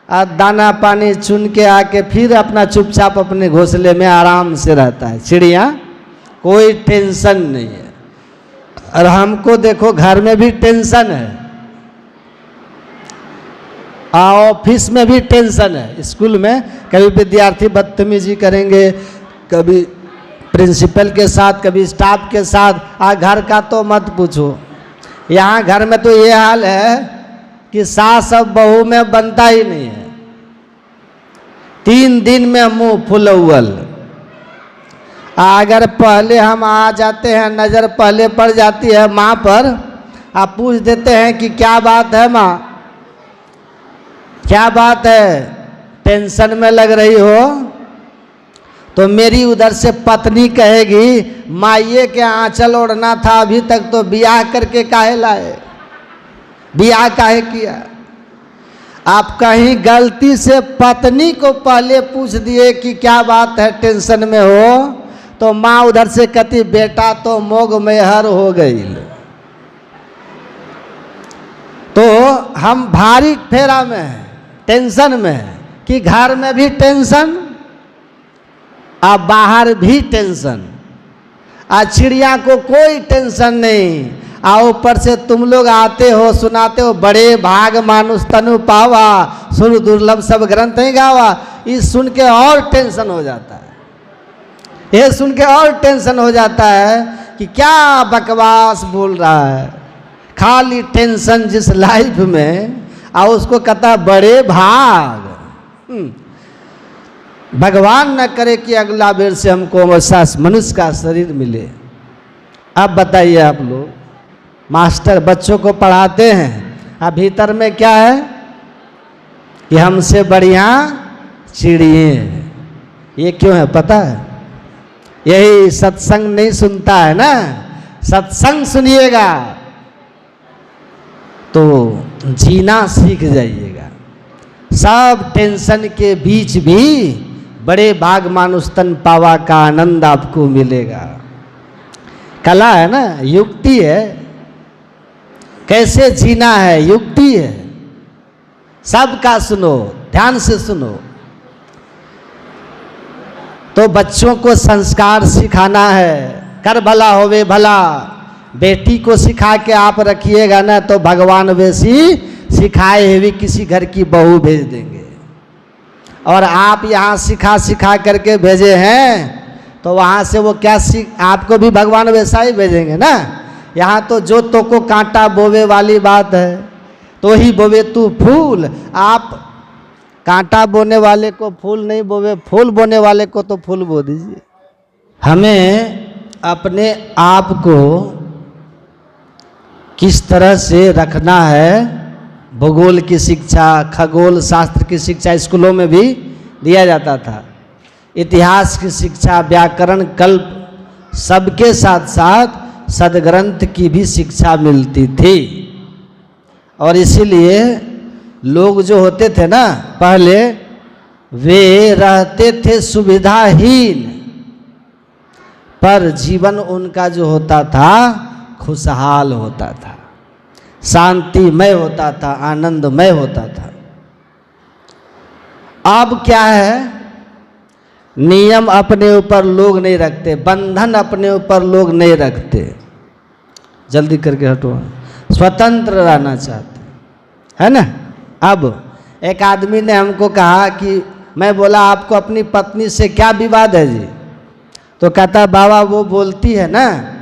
और दाना पानी चुन के आके फिर अपना चुपचाप अपने घोंसले में आराम से रहता है। चिड़िया कोई टेंशन नहीं है। और हमको देखो घर में भी टेंशन है, ऑफिस में भी टेंशन है, स्कूल में कभी विद्यार्थी बदतमीजी करेंगे, कभी प्रिंसिपल के साथ, कभी स्टाफ के साथ। घर का तो मत पूछो। यहाँ घर में तो ये हाल है कि सास और बहू में बनता ही नहीं है, 3 दिन में मुंह फुलौल। अगर पहले हम आ जाते हैं, नज़र पहले पड़ जाती है माँ पर, आप पूछ देते हैं कि क्या बात है माँ, क्या बात है, टेंशन में लग रही हो? तो मेरी उधर से पत्नी कहेगी माइये के आंचल ओढ़ना था, अभी तक तो बियाह करके काहे लाए, बियाह काहे किया? आप कहीं गलती से पत्नी को पहले पूछ दिए कि क्या बात है, टेंशन में हो, तो माँ उधर से कहती बेटा तो मोग मेहर हो गई। तो हम भारी फेरा में हैं, टेंशन में, कि घर में भी टेंशन और बाहर भी टेंशन। चिड़िया को कोई टेंशन नहीं, ऊपर से तुम लोग आते हो सुनाते हो बड़े भाग मानुष तनु पावा, सुर दुर्लभ सब ग्रंथ ही गावा। इस सुन के और टेंशन हो जाता है, ये सुन के और टेंशन हो जाता है कि क्या बकवास बोल रहा है, खाली टेंशन जिस लाइफ में, और उसको कहता बड़े भाग। भगवान न करे कि अगला बेर से हमको वैसा मनुष्य का शरीर मिले। अब बताइए आप लोग, मास्टर बच्चों को पढ़ाते हैं, अब भीतर में क्या है कि हमसे बढ़िया चिड़िए हैं। ये क्यों है पता है? यही सत्संग नहीं सुनता है ना। सत्संग सुनिएगा तो जीना सीख जाइएगा। सब टेंशन के बीच भी बड़े भाग मानुष तन पावा का आनंद आपको मिलेगा। कला है ना, युक्ति है, कैसे जीना है युक्ति है। सबका सुनो, ध्यान से सुनो। तो बच्चों को संस्कार सिखाना है, कर भला होवे भला। बेटी को सिखा के आप रखिएगा ना तो भगवान वैसी सिखाए हुए किसी घर की बहू भेज देंगे। और आप यहाँ सिखा करके भेजे हैं तो वहाँ से वो क्या आपको भी भगवान वैसा ही भेजेंगे ना। यहाँ तो जो तो को कांटा बोवे वाली बात है, तो ही बोवे तू फूल। आप कांटा बोने वाले को फूल नहीं बोवे, फूल बोने वाले को तो फूल बो दीजिए। हमें अपने आप को किस तरह से रखना है, भूगोल की शिक्षा, खगोल शास्त्र की शिक्षा स्कूलों में भी दिया जाता था। इतिहास की शिक्षा, व्याकरण, कल्प, सबके साथ साथ सदग्रंथ की भी शिक्षा मिलती थी। और इसीलिए लोग जो होते थे ना पहले, वे रहते थे सुविधाहीन, पर जीवन उनका जो होता था खुशहाल होता था, शांतिमय होता था, आनंदमय होता था। अब क्या है, नियम अपने ऊपर लोग नहीं रखते, बंधन अपने ऊपर लोग नहीं रखते। जल्दी करके हटो, स्वतंत्र रहना चाहते है ना। अब एक आदमी ने हमको कहा कि मैं बोला आपको अपनी पत्नी से क्या विवाद है जी? तो कहता बाबा वो बोलती है ना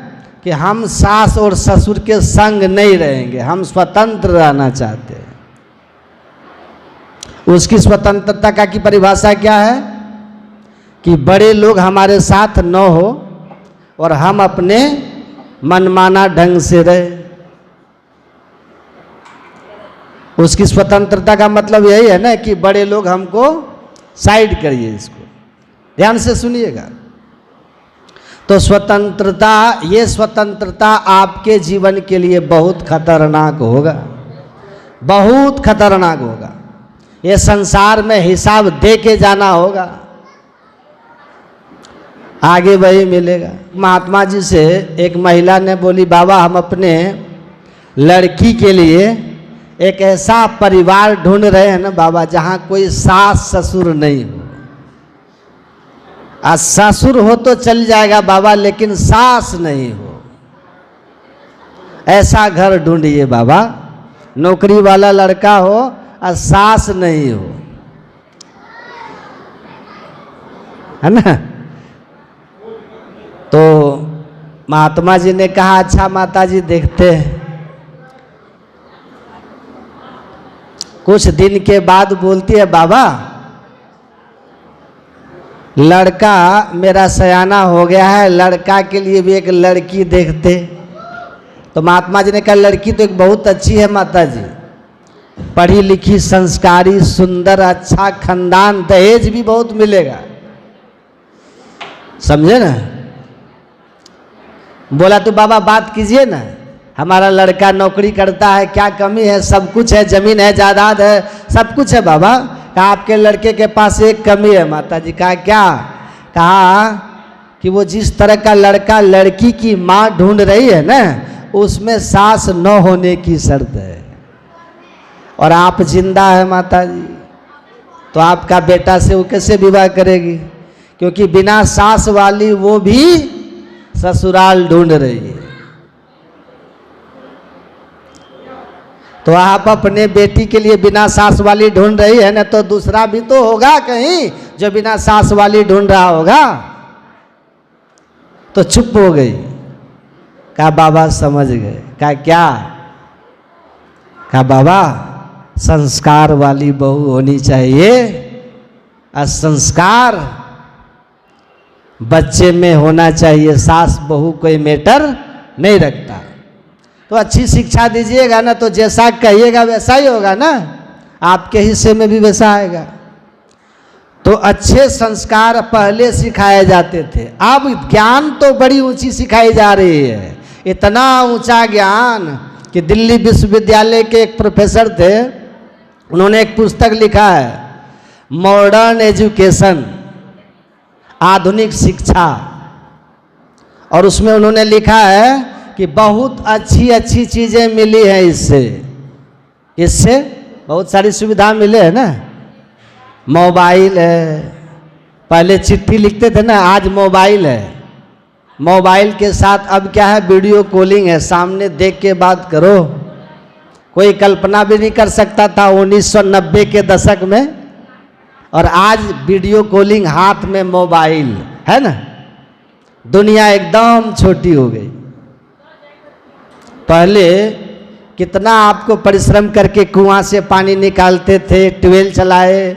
कि हम सास और ससुर के संग नहीं रहेंगे, हम स्वतंत्र रहना चाहते हैं। उसकी स्वतंत्रता का की परिभाषा क्या है कि बड़े लोग हमारे साथ न हो और हम अपने मनमाना ढंग से रहे। उसकी स्वतंत्रता का मतलब यही है ना कि बड़े लोग हमको साइड करिए। इसको ध्यान से सुनिएगा। तो स्वतंत्रता, ये स्वतंत्रता आपके जीवन के लिए बहुत खतरनाक होगा, बहुत खतरनाक होगा। ये संसार में हिसाब दे के जाना होगा, आगे वही मिलेगा। महात्मा जी से एक महिला ने बोली बाबा हम अपने लड़की के लिए एक ऐसा परिवार ढूंढ रहे हैं ना बाबा जहाँ कोई सास ससुर नहीं हो। ससुर हो तो चल जाएगा बाबा, लेकिन सास नहीं हो। ऐसा घर ढूंढिए बाबा, नौकरी वाला लड़का हो और सास नहीं हो, है ना। तो महात्मा जी ने कहा अच्छा माता जी देखते हैं। कुछ दिन के बाद बोलती है बाबा लड़का मेरा सयाना हो गया है, लड़का के लिए भी एक लड़की देखते। तो महात्मा जी ने कहा लड़की तो एक बहुत अच्छी है माता जी, पढ़ी लिखी, संस्कारी, सुंदर, अच्छा खानदान, दहेज भी बहुत मिलेगा, समझे ना। बोला तो बाबा बात कीजिए ना, हमारा लड़का नौकरी करता है, क्या कमी है, सब कुछ है, जमीन है, जायदाद है, सब कुछ है बाबा। कहा आपके लड़के के पास एक कमी है माता जी। कहा क्या? कहा कि वो जिस तरह का लड़का लड़की की माँ ढूंढ रही है ना, उसमें सास न होने की शर्त है। और आप जिंदा है माता जी, तो आपका बेटा से वो कैसे विवाह करेगी? क्योंकि बिना सास वाली वो भी ससुराल ढूंढ रही है। तो आप अपने बेटी के लिए बिना सास वाली ढूंढ रही है ना, तो दूसरा भी तो होगा कहीं जो बिना सास वाली ढूंढ रहा होगा। तो चुप हो गई। कहा बाबा समझ गए। कहा क्या? कहा बाबा संस्कार वाली बहू होनी चाहिए, और संस्कार बच्चे में होना चाहिए। सास बहू कोई मैटर नहीं रखता। तो अच्छी शिक्षा दीजिएगा ना, तो जैसा कहिएगा वैसा ही होगा ना, आपके हिस्से में भी वैसा आएगा। तो अच्छे संस्कार पहले सिखाए जाते थे, अब ज्ञान तो बड़ी ऊंची सिखाई जा रही है। इतना ऊंचा ज्ञान कि दिल्ली विश्वविद्यालय के एक प्रोफेसर थे, उन्होंने एक पुस्तक लिखा है, मॉडर्न एजुकेशन, आधुनिक शिक्षा, और उसमें उन्होंने लिखा है कि बहुत अच्छी अच्छी चीज़ें मिली हैं इससे बहुत सारी सुविधा मिले है ना। मोबाइल है, पहले चिट्ठी लिखते थे ना, आज मोबाइल है। मोबाइल के साथ अब क्या है, वीडियो कॉलिंग है, सामने देख के बात करो। कोई कल्पना भी नहीं कर सकता था 1990 के दशक में, और आज वीडियो कॉलिंग, हाथ में मोबाइल है ना, दुनिया एकदम छोटी हो गई। पहले कितना आपको परिश्रम करके कुआं से पानी निकालते थे, ट्यूबवेल चलाए,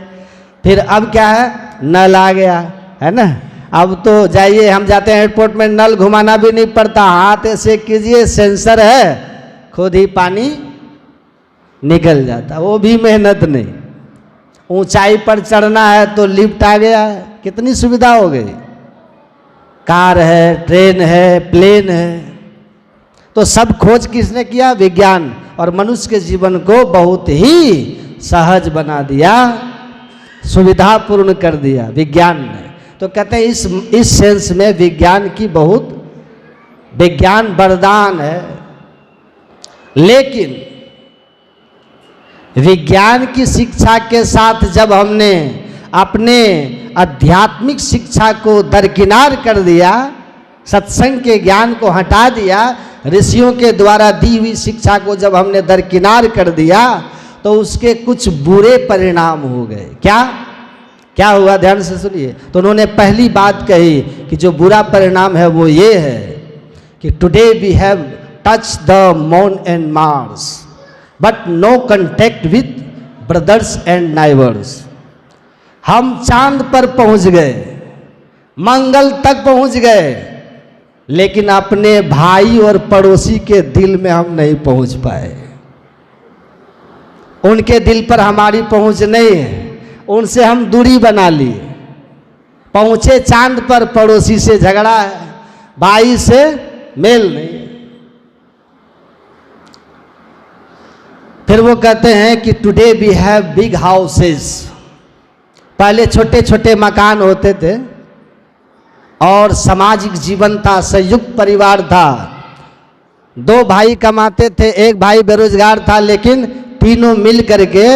फिर अब क्या है, नल आ गया है ना। अब तो जाइए, हम जाते हैं एयरपोर्ट में, नल घुमाना भी नहीं पड़ता, हाथ ऐसे कीजिए, सेंसर है, खुद ही पानी निकल जाता, वो भी मेहनत नहीं। ऊंचाई पर चढ़ना है तो लिफ्ट आ गया है, कितनी सुविधा हो गई। कार है, ट्रेन है, प्लेन है, तो सब खोज किसने किया, विज्ञान, और मनुष्य के जीवन को बहुत ही सहज बना दिया, सुविधापूर्ण कर दिया विज्ञान ने। तो कहते हैं इस सेंस में विज्ञान की बहुत, विज्ञान वरदान है। लेकिन विज्ञान की शिक्षा के साथ जब हमने अपने आध्यात्मिक शिक्षा को दरकिनार कर दिया, सत्संग के ज्ञान को हटा दिया, ऋषियों के द्वारा दी हुई शिक्षा को जब हमने दरकिनार कर दिया, तो उसके कुछ बुरे परिणाम हो गए। क्या हुआ, ध्यान से सुनिए। तो उन्होंने पहली बात कही कि जो बुरा परिणाम है वो ये है कि today we have touch the moon and Mars but no contact with brothers and neighbours. हम चांद पर पहुंच गए, मंगल तक पहुंच गए, लेकिन अपने भाई और पड़ोसी के दिल में हम नहीं पहुंच पाए। उनके दिल पर हमारी पहुंच नहीं है, उनसे हम दूरी बना लिए। पहुंचे चांद पर, पड़ोसी से झगड़ा है, भाई से मेल नहीं। फिर वो कहते हैं कि today we have big houses. पहले छोटे छोटे मकान होते थे और सामाजिक जीवन था, संयुक्त परिवार था। 2 भाई कमाते थे, एक भाई बेरोजगार था, लेकिन तीनों मिल करके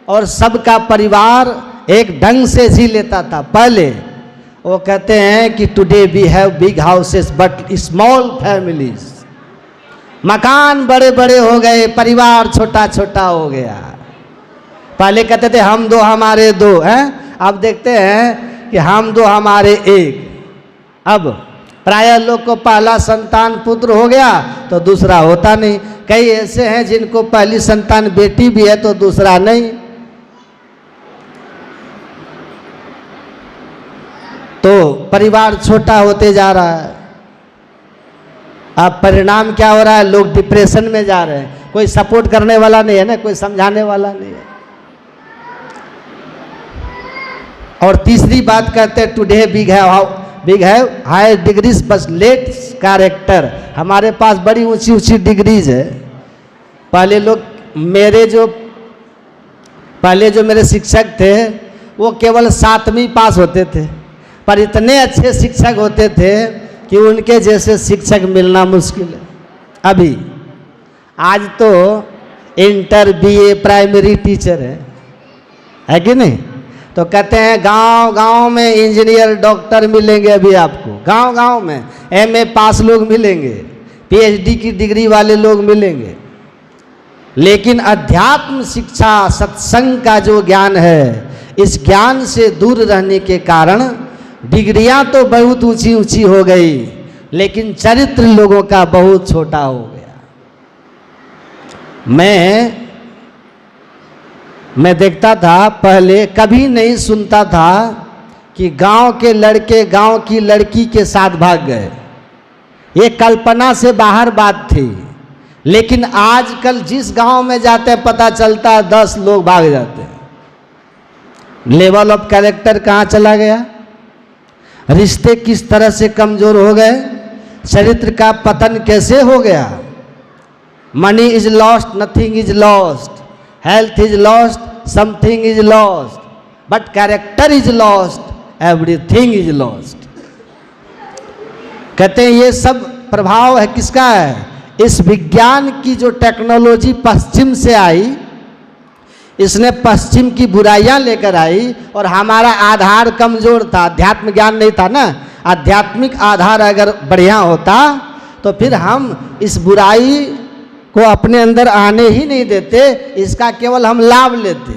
और सबका परिवार एक ढंग से जी लेता था पहले। वो कहते हैं कि today we have big houses but small families. मकान बड़े बड़े हो गए, परिवार छोटा छोटा हो गया। पहले कहते थे हम 2 हमारे 2 हैं, अब देखते हैं कि हम 2 हमारे 1। अब प्रायः लोग को पहला संतान पुत्र हो गया तो दूसरा होता नहीं। कई ऐसे हैं जिनको पहली संतान बेटी भी है तो दूसरा नहीं। तो परिवार छोटा होते जा रहा है। अब परिणाम क्या हो रहा है, लोग डिप्रेशन में जा रहे हैं। कोई सपोर्ट करने वाला नहीं है ना, कोई समझाने वाला नहीं है। और तीसरी बात कहते हैं today big have high degrees बस लेट कैरेक्टर। हमारे पास बड़ी ऊंची ऊंची डिग्रीज है। पहले जो मेरे शिक्षक थे वो केवल 7वीं पास होते थे, पर इतने अच्छे शिक्षक होते थे कि उनके जैसे शिक्षक मिलना मुश्किल है। अभी आज तो इंटर BA प्राइमरी टीचर है कि नहीं। तो कहते हैं गांव गांव में इंजीनियर डॉक्टर मिलेंगे अभी आपको, गांव गांव में MA पास लोग मिलेंगे, PhD की डिग्री वाले लोग मिलेंगे। लेकिन अध्यात्म शिक्षा, सत्संग का जो ज्ञान है, इस ज्ञान से दूर रहने के कारण डिग्रियां तो बहुत ऊंची ऊंची हो गई, लेकिन चरित्र लोगों का बहुत छोटा हो गया। मैं देखता था, पहले कभी नहीं सुनता था कि गांव के लड़के गांव की लड़की के साथ भाग गए। ये कल्पना से बाहर बात थी। लेकिन आजकल जिस गांव में जाते हैं पता चलता है 10 लोग भाग जाते हैं। लेवल ऑफ कैरेक्टर कहाँ चला गया, रिश्ते किस तरह से कमजोर हो गए, चरित्र का पतन कैसे हो गया। Money is lost, nothing is lost, health is lost, something is lost, but character is lost, everything is lost. कहते हैं ये सब प्रभाव है किसका है, इस विज्ञान की जो टेक्नोलॉजी पश्चिम से आई, इसने पश्चिम की बुराइयां लेकर आई और हमारा आधार कमजोर था, अध्यात्म ज्ञान नहीं था ना। आध्यात्मिक आधार अगर बढ़िया होता तो फिर हम इस बुराई को अपने अंदर आने ही नहीं देते, इसका केवल हम लाभ लेते,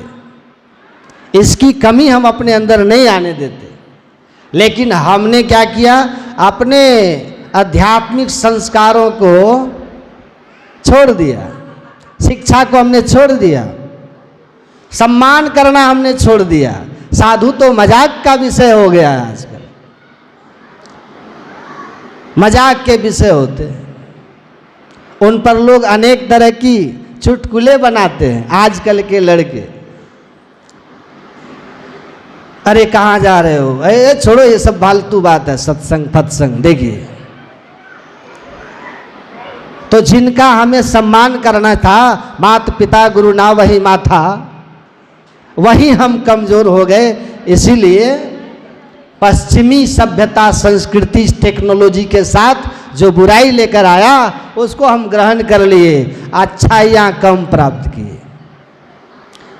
इसकी कमी हम अपने अंदर नहीं आने देते। लेकिन हमने क्या किया, अपने आध्यात्मिक संस्कारों को छोड़ दिया, शिक्षा को हमने छोड़ दिया, सम्मान करना हमने छोड़ दिया। साधु तो मजाक का विषय हो गया है आजकल, मजाक के विषय होते हैं, उन पर लोग अनेक तरह की चुटकुले बनाते हैं आजकल के लड़के। अरे कहाँ जा रहे हो, अरे छोड़ो ये सब फालतू बात है, सत्संग फत्संग। देखिए, तो जिनका हमें सम्मान करना था, माता पिता गुरु ना वही माथा, वही हम कमजोर हो गए। इसीलिए पश्चिमी सभ्यता संस्कृति टेक्नोलॉजी के साथ जो बुराई लेकर आया उसको हम ग्रहण कर लिए, अच्छाइयाँ कम प्राप्त किए।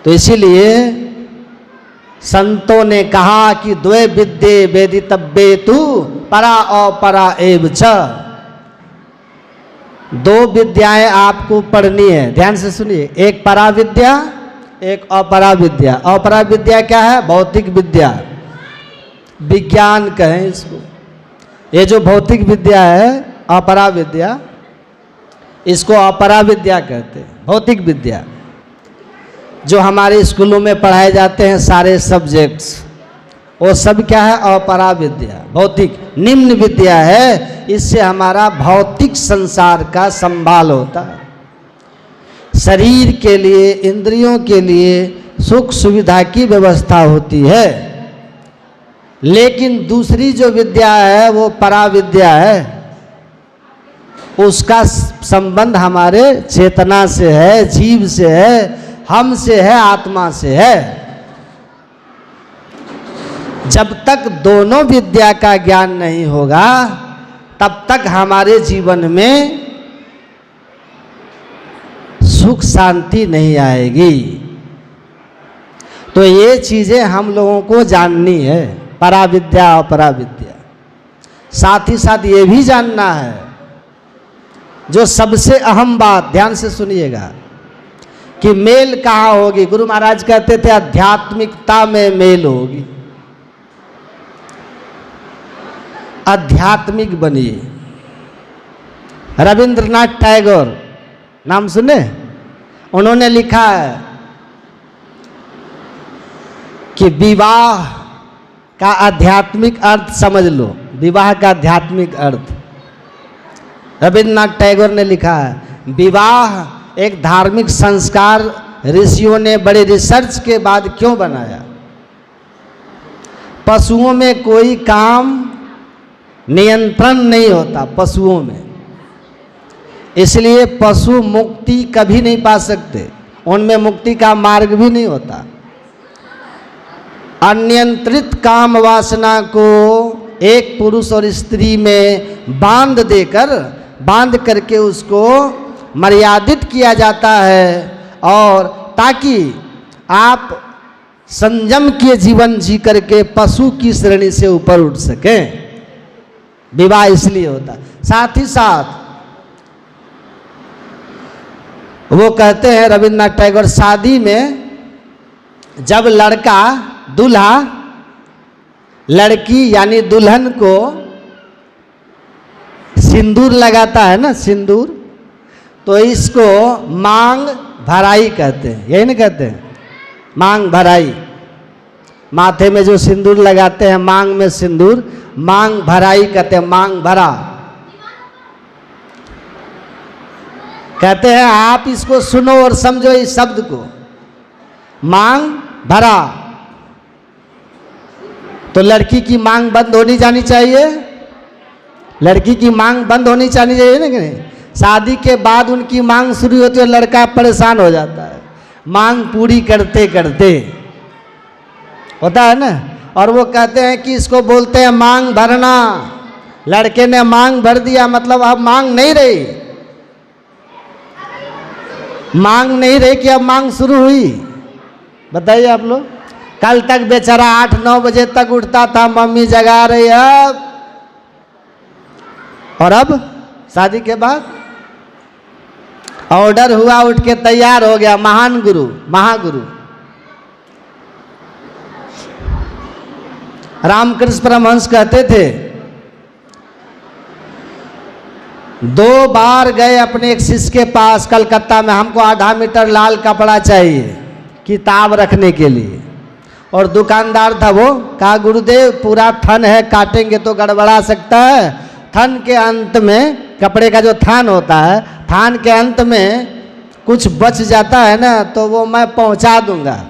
तो इसीलिए संतों ने कहा कि द्वे विद्ये वेदितव्ये तु परा अपरा एव च। 2 विद्याएं आपको पढ़नी है, ध्यान से सुनिए, एक परा विद्या, एक अपरा विद्या। अपरा विद्या क्या है, भौतिक विद्या, विज्ञान कहें इसको। ये जो भौतिक विद्या है अपरा विद्या, इसको अपरा विद्या कहते हैं। भौतिक विद्या जो हमारे स्कूलों में पढ़ाए जाते हैं सारे सब्जेक्ट्स, वो सब क्या है, अपरा विद्या, भौतिक निम्न विद्या है। इससे हमारा भौतिक संसार का संभाल होता है, शरीर के लिए, इंद्रियों के लिए सुख सुविधा की व्यवस्था होती है। लेकिन दूसरी जो विद्या है वो परा विद्या है, उसका संबंध हमारे चेतना से है, जीव से है, हम से है, आत्मा से है। जब तक दोनों विद्या का ज्ञान नहीं होगा तब तक हमारे जीवन में सुख शांति नहीं आएगी। तो ये चीजें हम लोगों को जाननी है, परा विद्या और परा विद्या। साथ ही साथ ये भी जानना है जो सबसे अहम बात, ध्यान से सुनिएगा, कि मेल कहाँ होगी। गुरु महाराज कहते थे आध्यात्मिकता में मेल होगी। आध्यात्मिक बनिए। रविंद्रनाथ टैगोर नाम सुने, उन्होंने लिखा है कि विवाह का आध्यात्मिक अर्थ समझ लो, विवाह का आध्यात्मिक अर्थ। रविंद्रनाथ टैगोर ने लिखा है विवाह एक धार्मिक संस्कार ऋषियों ने बड़े रिसर्च के बाद क्यों बनाया। पशुओं में कोई काम नियंत्रण नहीं होता, पशुओं में, इसलिए पशु मुक्ति कभी नहीं पा सकते, उनमें मुक्ति का मार्ग भी नहीं होता। अनियंत्रित काम वासना को एक पुरुष और स्त्री में बांध करके उसको मर्यादित किया जाता है, और ताकि आप संयम के जीवन जी करके पशु की श्रेणी से ऊपर उठ सकें। विवाह इसलिए होता। साथ ही साथ वो कहते हैं रविंद्रनाथ टैगोर, शादी में जब लड़का दूल्हा लड़की यानी दुल्हन को सिंदूर लगाता है ना, सिंदूर, तो इसको मांग भराई कहते हैं, यही ना कहते हैं, मांग भराई। माथे में जो सिंदूर लगाते हैं, मांग में सिंदूर, मांग भराई कहते हैं, मांग भरा। कहते हैं आप इसको सुनो और समझो इस शब्द को, मांग भरा, तो लड़की की मांग बंद होनी जानी चाहिए, लड़की की मांग बंद होनी चाहिए ना कि नहीं। शादी के बाद उनकी मांग शुरू होती है, लड़का परेशान हो जाता है मांग पूरी करते करते, होता है ना। और वो कहते हैं कि इसको बोलते हैं मांग भरना। लड़के ने मांग भर दिया मतलब अब मांग नहीं रही, मांग नहीं रही कि अब मांग शुरू हुई। बताइए आप लोग, कल तक बेचारा 8-9 बजे तक उठता था, मम्मी जगा रही अब, और अब शादी के बाद ऑर्डर हुआ, उठ के तैयार हो गया, महान गुरु, महागुरु रामकृष्ण परमहंस कहते थे, 2 बार गए अपने एक शिष्य के पास कलकत्ता में, हमको आधा मीटर लाल कपड़ा चाहिए किताब रखने के लिए, और दुकानदार था वो, कहा गुरुदेव पूरा थन है, काटेंगे तो गड़बड़ा सकता है, थन के अंत में, कपड़े का जो थान होता है, थान के अंत में कुछ बच जाता है ना, तो वो मैं पहुंचा दूंगा।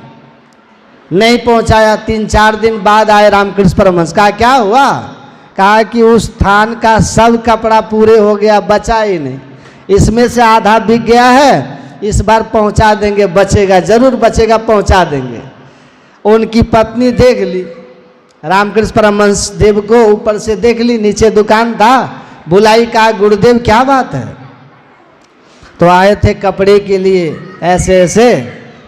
नहीं पहुंचाया। 3-4 दिन बाद आए रामकृष्ण परमहंस, कहा क्या हुआ? कहा कि उस थान का सब कपड़ा पूरे हो गया, बचा ही नहीं, इसमें से आधा बिक गया है, इस बार पहुंचा देंगे, बचेगा जरूर बचेगा, पहुंचा देंगे। उनकी पत्नी देख ली रामकृष्ण परमहंस देव को, ऊपर से देख ली, नीचे दुकान था, बुलाई, कहा गुरुदेव क्या बात है? तो आए थे कपड़े के लिए ऐसे ऐसे,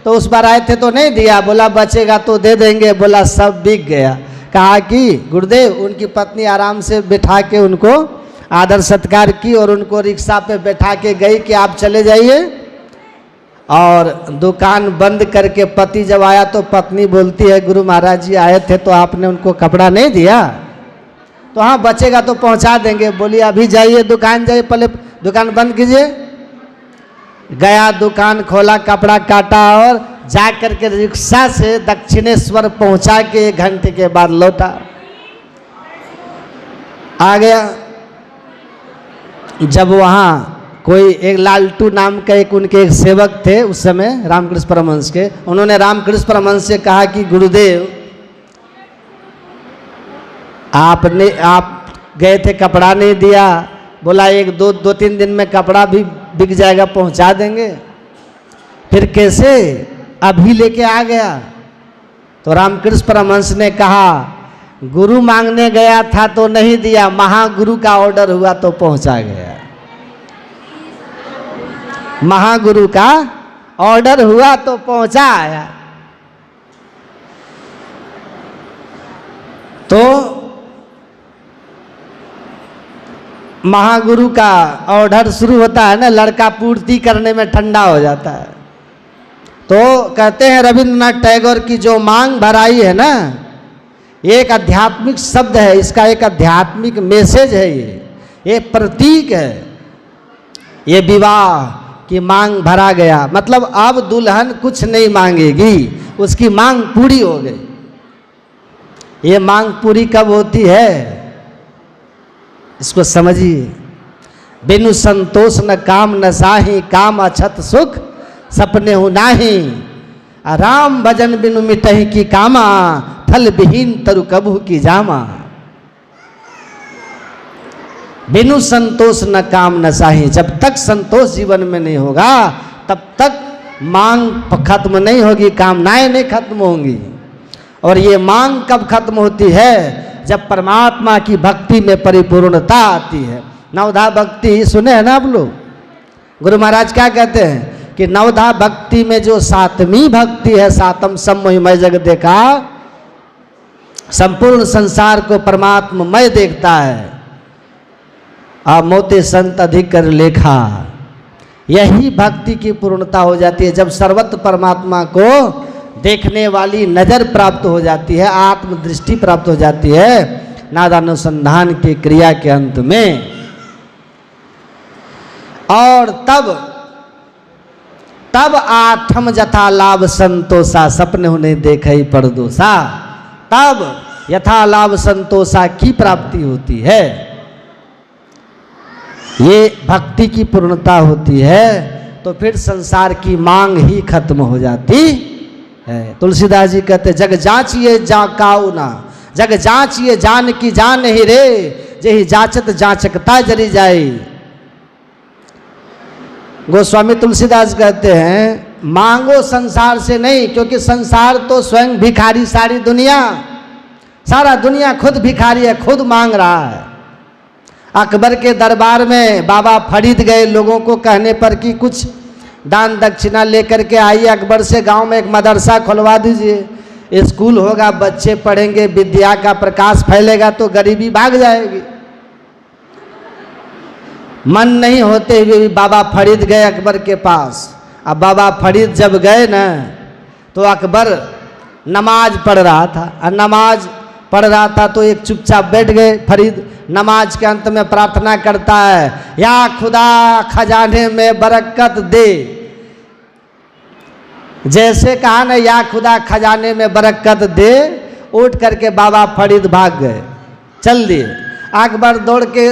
तो उस बार आए थे तो नहीं दिया, बोला बचेगा तो दे देंगे, बोला सब बिक गया। कहा कि गुरुदेव, उनकी पत्नी आराम से बिठा के उनको आदर सत्कार की और उनको रिक्शा पे बैठा के गई कि आप चले जाइए, और दुकान बंद करके पति जब आया तो पत्नी बोलती है गुरु महाराज जी आए थे तो आपने उनको कपड़ा नहीं दिया? तो हाँ बचेगा तो पहुंचा देंगे। बोली अभी जाइए दुकान, जाइए पहले दुकान बंद कीजिए। गया, दुकान खोला, कपड़ा काटा और जा करके रिक्शा से दक्षिणेश्वर पहुंचा के 1 घंटे के बाद लौटा, आ गया। जब वहाँ कोई एक लालटू नाम का एक उनके एक सेवक थे उस समय रामकृष्ण परमहंस के, उन्होंने रामकृष्ण परमहंस से कहा कि गुरुदेव आप गए थे कपड़ा नहीं दिया, बोला 1-2-3 दिन में कपड़ा भी बिक जाएगा, पहुंचा देंगे। फिर कैसे अभी लेके आ गया? तो रामकृष्ण परमहंस ने कहा गुरु मांगने गया था तो नहीं दिया, महागुरु का ऑर्डर हुआ तो पहुंचा गया। महागुरु का ऑर्डर हुआ तो पहुंचा आया। तो महागुरु का ऑर्डर शुरू होता है ना, लड़का पूर्ति करने में ठंडा हो जाता है। तो कहते हैं रविंद्रनाथ टैगोर की जो मांग भराई है ना, एक आध्यात्मिक शब्द है, इसका एक आध्यात्मिक मैसेज है, ये प्रतीक है। ये विवाह की मांग भरा गया मतलब अब दुल्हन कुछ नहीं मांगेगी, उसकी मांग पूरी हो गई। ये मांग पूरी कब होती है इसको समझिए। बिनु संतोष न काम न साही, काम अछत सुख सपने हो नाही, राम भजन बिनु मिटहि की कामा, फल विहीन तरु कबहू की जामा। बिनु संतोष न काम न साही, जब तक संतोष जीवन में नहीं होगा तब तक मांग खत्म नहीं होगी, कामनाएं नहीं खत्म होंगी। और ये मांग कब खत्म होती है? जब परमात्मा की भक्ति में परिपूर्णता आती है। नवधा भक्ति सुने हैं ना आप लोग? गुरु महाराज क्या कहते हैं कि नवधा भक्ति में जो 7वीं भक्ति है, 7म सम्मोहिमय जग देखा, संपूर्ण संसार को परमात्ममय देखता है। आ मोते संत अधिक कर लेखा, यही भक्ति की पूर्णता हो जाती है। जब सर्वत्र परमात्मा को देखने वाली नजर प्राप्त हो जाती है, आत्मदृष्टि प्राप्त हो जाती है नादानुसंधान की क्रिया के अंत में। और तब 8म जथा लाभ संतोषा, सपने उन्हें देखे ही परदोषा, तब यथा लाभ संतोषा की प्राप्ति होती है। ये भक्ति की पूर्णता होती है, तो फिर संसार की मांग ही खत्म हो जाती है। तुलसीदास जी कहते जग जांचिए जा काऊ ना, जग जांचिए जान की जान ही रे, जेहि जांचत जांचकता जरी जाए। गोस्वामी तुलसीदास कहते हैं मांगो संसार से नहीं, क्योंकि संसार तो स्वयं भिखारी, सारी दुनिया, सारा दुनिया खुद भिखारी है, खुद मांग रहा है। अकबर के दरबार में बाबा फरीद गए लोगों को कहने पर कि कुछ दान दक्षिणा लेकर के आइए, अकबर से गांव में एक मदरसा खुलवा दीजिए, स्कूल होगा, बच्चे पढ़ेंगे, विद्या का प्रकाश फैलेगा तो गरीबी भाग जाएगी। मन नहीं होते हुए भी बाबा फरीद गए अकबर के पास। अब बाबा फरीद जब गए ना, तो अकबर नमाज पढ़ रहा था, और नमाज पढ़ रहा था तो एक चुपचाप बैठ गए फरीद। नमाज के अंत में प्रार्थना करता है, या खुदा खजाने में बरकत दे। जैसे कहा ना या खुदा खजाने में बरकत दे, उठ करके बाबा फरीद भाग गए, चल दिए। अकबर दौड़ के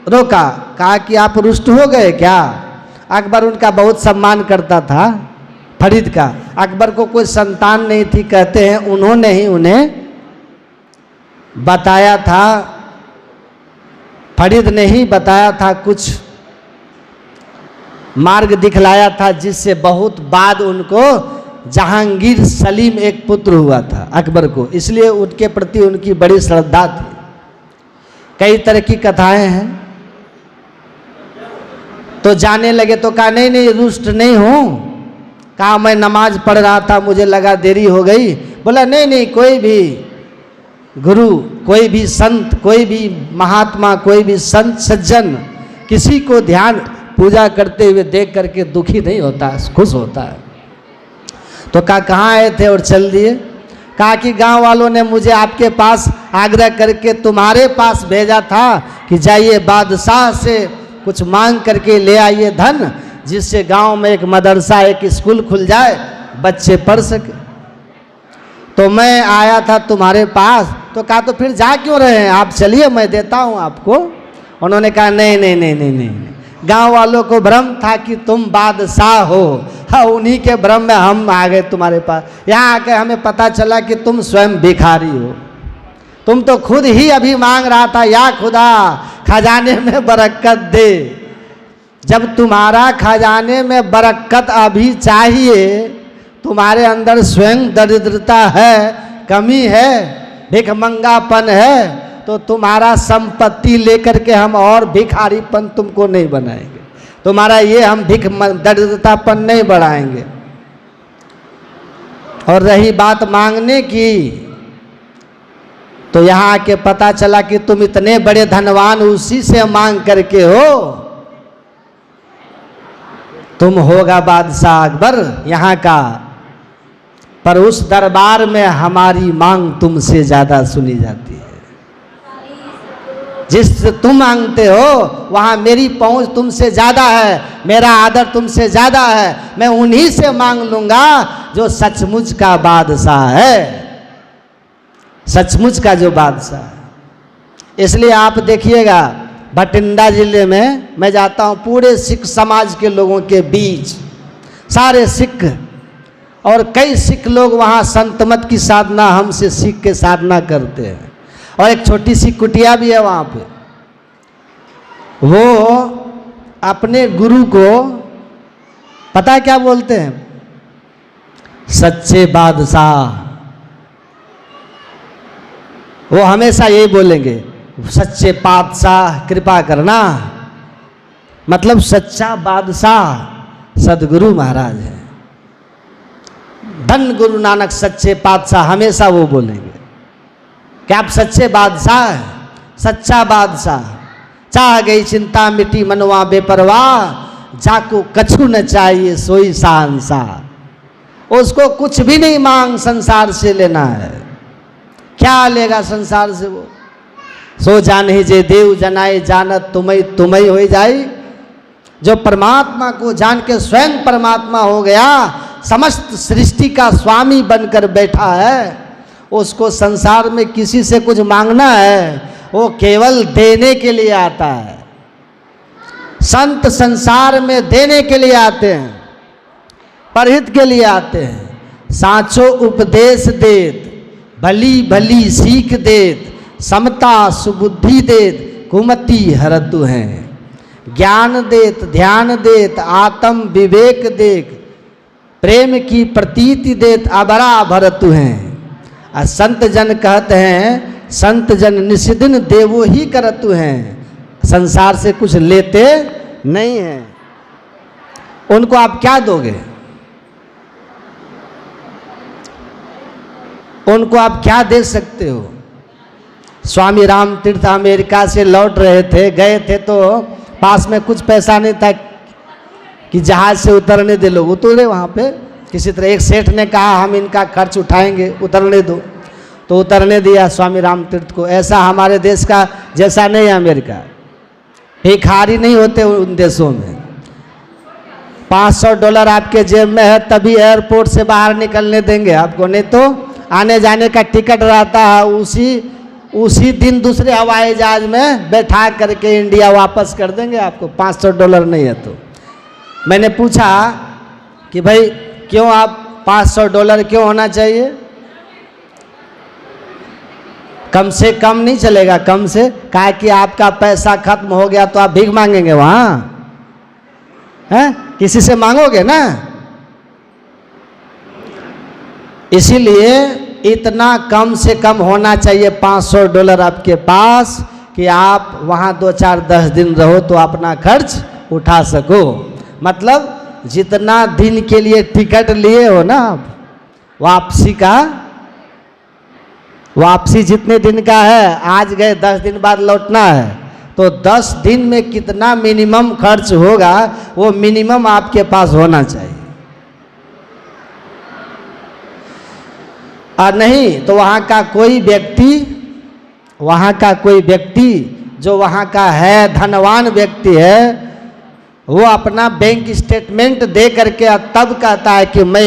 रोका, कहा कि आप रुष्ट हो गए क्या? अकबर उनका बहुत सम्मान करता था, फरीद का। अकबर को कोई संतान नहीं थी, कहते हैं उन्होंने ही उन्हें बताया था, फरीद ने ही बताया था, कुछ मार्ग दिखलाया था, जिससे बहुत बाद उनको जहांगीर सलीम एक पुत्र हुआ था अकबर को, इसलिए उनके प्रति उनकी बड़ी श्रद्धा थी। कई तरह की कथाएं हैं। तो जाने लगे तो कहा नहीं नहीं रुष्ट नहीं हूँ, कहा मैं नमाज पढ़ रहा था, मुझे लगा देरी हो गई। बोला नहीं नहीं, कोई भी गुरु, कोई भी संत, कोई भी महात्मा, कोई भी संत सज्जन किसी को ध्यान पूजा करते हुए देख करके दुखी नहीं होता, खुश होता है। तो कहा कहाँ आए थे और चल दिए? कहा कि गांव वालों ने मुझे आपके पास आग्रह करके तुम्हारे पास भेजा था कि जाइए बादशाह से कुछ मांग करके ले आइए धन, जिससे गांव में एक मदरसा, एक स्कूल खुल जाए, बच्चे पढ़ सके। तो मैं आया था तुम्हारे पास। तो कहा तो फिर जा क्यों रहे हैं आप, चलिए मैं देता हूँ आपको। उन्होंने कहा नहीं नहीं नहीं नहीं नहीं, गांव वालों को भ्रम था कि तुम बादशाह हो, हाँ उन्हीं के भ्रम में हम आ गए तुम्हारे पास। यहाँ आके हमें पता चला कि तुम स्वयं भिखारी हो। तुम तो खुद ही अभी मांग रहा था, या खुदा खजाने में बरकत दे। जब तुम्हारा खजाने में बरकत अभी चाहिए, तुम्हारे अंदर स्वयं दरिद्रता है, कमी है, भिखमंगापन है, तो तुम्हारा संपत्ति लेकर के हम और भिखारीपन तुमको नहीं बनाएंगे, तुम्हारा ये हम दरिद्रतापन नहीं बढ़ाएंगे। और रही बात मांगने की, तो यहाँ आके पता चला कि तुम इतने बड़े धनवान उसी से मांग करके हो। तुम होगा बादशाह अकबर यहाँ का, पर उस दरबार में हमारी मांग तुमसे ज्यादा सुनी जाती है। जिससे तुम मांगते हो वहाँ मेरी पहुँच तुमसे ज़्यादा है, मेरा आदर तुमसे ज़्यादा है। मैं उन्हीं से मांग लूँगा जो सचमुच का बादशाह है, सचमुच का जो बादशाह है। इसलिए आप देखिएगा भटिंडा जिले में मैं जाता हूँ, पूरे सिख समाज के लोगों के बीच, सारे सिख और कई सिख लोग वहाँ संतमत की साधना हमसे सीख के साधना करते हैं। और एक छोटी सी कुटिया भी है वहाँ पे। वो अपने गुरु को पता है क्या बोलते हैं? सच्चे बादशाह। वो हमेशा यही बोलेंगे, सच्चे बादशाह कृपा करना। मतलब सच्चा बादशाह सदगुरु महाराज है, धन गुरु नानक सच्चे बादशाह, हमेशा वो बोलेंगे कि आप सच्चे बादशाह हैं, सच्चा बादशाह। चाह गई चिंता मिटी मनवा बेपरवाह, जाको कछु न चाहिए सोई शहंशाह। उसको कुछ भी नहीं मांग संसार से लेना है, क्या लेगा संसार से वो? सो जान ही जे देव जनाए जानत तुम्हें तुम्हें हो जाई। जो परमात्मा को जान के स्वयं परमात्मा हो गया, समस्त सृष्टि का स्वामी बनकर बैठा है, उसको संसार में किसी से कुछ मांगना है, वो केवल देने के लिए आता है। संत संसार में देने के लिए आते हैं, परहित के लिए आते हैं। सांचो उपदेश देत, भली भली सीख देत, समता सुबुद्धि देत, कुमति हरतु हैं। ज्ञान देत, ध्यान देत, आत्म विवेक देत, प्रेम की प्रतीति देत, अबरा भरतु हैं। और संत जन कहते हैं, संत जन निस्दिन देवो ही करतु हैं, संसार से कुछ लेते नहीं हैं। उनको आप क्या दोगे? उनको आप क्या दे सकते हो? स्वामी राम तीर्थ अमेरिका से लौट रहे थे, गए थे तो पास में कुछ पैसा नहीं था कि जहाज से उतरने दे। लोग उतरे वहाँ पे किसी तरह। एक सेठ ने कहा हम इनका खर्च उठाएंगे, उतरने दो, तो उतरने दिया स्वामी राम तीर्थ को। ऐसा हमारे देश का जैसा नहीं है अमेरिका, भिखारी नहीं होते उन देशों में। $500 आपके जेब में है तभी एयरपोर्ट से बाहर निकलने देंगे आपको, नहीं तो आने जाने का टिकट रहता है, उसी दिन दूसरे हवाई जहाज में बैठा करके इंडिया वापस कर देंगे आपको। $500 नहीं है तो मैंने पूछा कि भाई क्यों आप $500 क्यों होना चाहिए? कम से कम नहीं चलेगा, कम से कहा कि आपका पैसा खत्म हो गया तो आप भीख मांगेंगे वहाँ, हैं? किसी से मांगोगे ना। इसीलिए इतना कम से कम होना चाहिए $500 आपके पास कि आप वहाँ 2-4-10 दिन रहो तो अपना खर्च उठा सको। मतलब जितना दिन के लिए टिकट लिए हो ना आप, वापसी जितने दिन का है, आज गए 10 दिन बाद लौटना है, तो 10 दिन में कितना मिनिमम खर्च होगा वो मिनिमम आपके पास होना चाहिए। और नहीं तो वहाँ का कोई व्यक्ति जो वहाँ का है, धनवान व्यक्ति है, वो अपना बैंक स्टेटमेंट दे करके तब कहता है कि मैं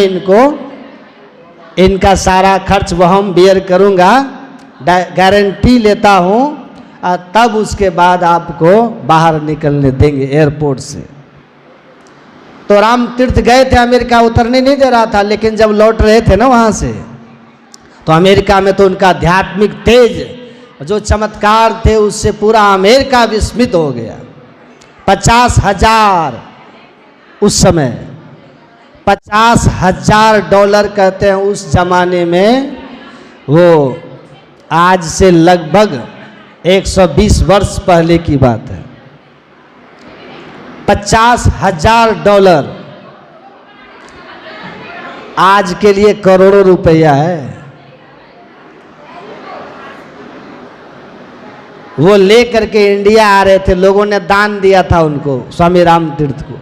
इनका सारा खर्च वहन बियर करूँगा, गारंटी लेता हूँ, और तब उसके बाद आपको बाहर निकलने देंगे एयरपोर्ट से। तो राम तीर्थ गए थे अमेरिका, उतरने नहीं दे रहा था, लेकिन जब लौट रहे थे ना वहाँ से, तो अमेरिका में तो उनका आध्यात्मिक तेज जो चमत्कार थे उससे पूरा अमेरिका विस्मित हो गया। 50,000 उस समय $50,000 कहते हैं उस जमाने में, वो आज से लगभग 120 वर्ष पहले की बात है। $50,000 आज के लिए करोड़ों रुपया है। वो ले करके इंडिया आ रहे थे, लोगों ने दान दिया था उनको, स्वामी राम तीर्थ को।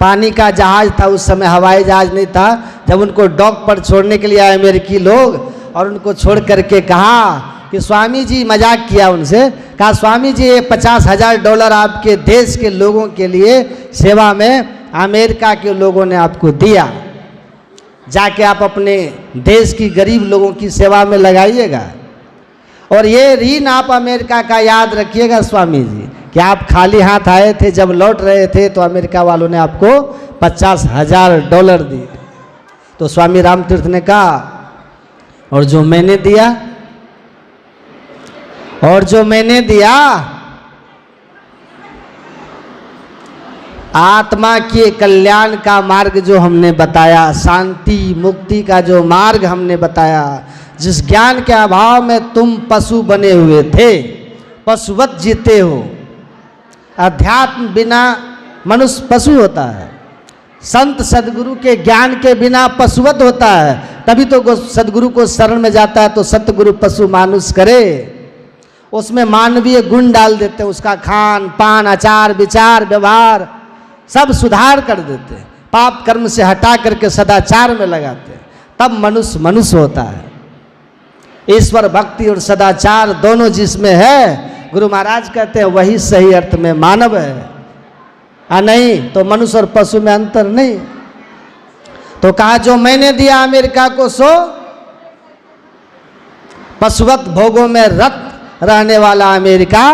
पानी का जहाज था उस समय, हवाई जहाज नहीं था। जब उनको डॉक पर छोड़ने के लिए आए अमेरिकी लोग, और उनको छोड़ करके कहा कि स्वामी जी, मजाक किया उनसे, कहा स्वामी जी ये $50,000 आपके देश के लोगों के लिए सेवा में अमेरिका के लोगों ने आपको दिया, जाके आप अपने देश की गरीब लोगों की सेवा में लगाइएगा। और ये ऋण आप अमेरिका का याद रखिएगा स्वामी जी, कि आप खाली हाथ आए थे, जब लौट रहे थे तो अमेरिका वालों ने आपको $50,000 दिए। तो स्वामी राम तीर्थ ने कहा, और जो मैंने दिया आत्मा के कल्याण का मार्ग जो हमने बताया, शांति मुक्ति का जो मार्ग हमने बताया, जिस ज्ञान के अभाव में तुम पशु बने हुए थे, पशुवत जीते हो। अध्यात्म बिना मनुष्य पशु होता है, संत सदगुरु के ज्ञान के बिना पशुवत होता है। तभी तो सदगुरु को शरण में जाता है तो सतगुरु पशु मानुष करे, उसमें मानवीय गुण डाल देते, उसका खान पान आचार विचार व्यवहार सब सुधार कर देते, पाप कर्म से हटा करके सदाचार में लगाते, तब मनुष्य मनुष्य होता है। ईश्वर भक्ति और सदाचार दोनों जिसमें है, गुरु महाराज कहते हैं वही सही अर्थ में मानव है, नहीं तो मनुष्य और पशु में अंतर नहीं। तो कहा जो मैंने दिया अमेरिका को सो पशुवत भोगों में रत रहने वाला अमेरिका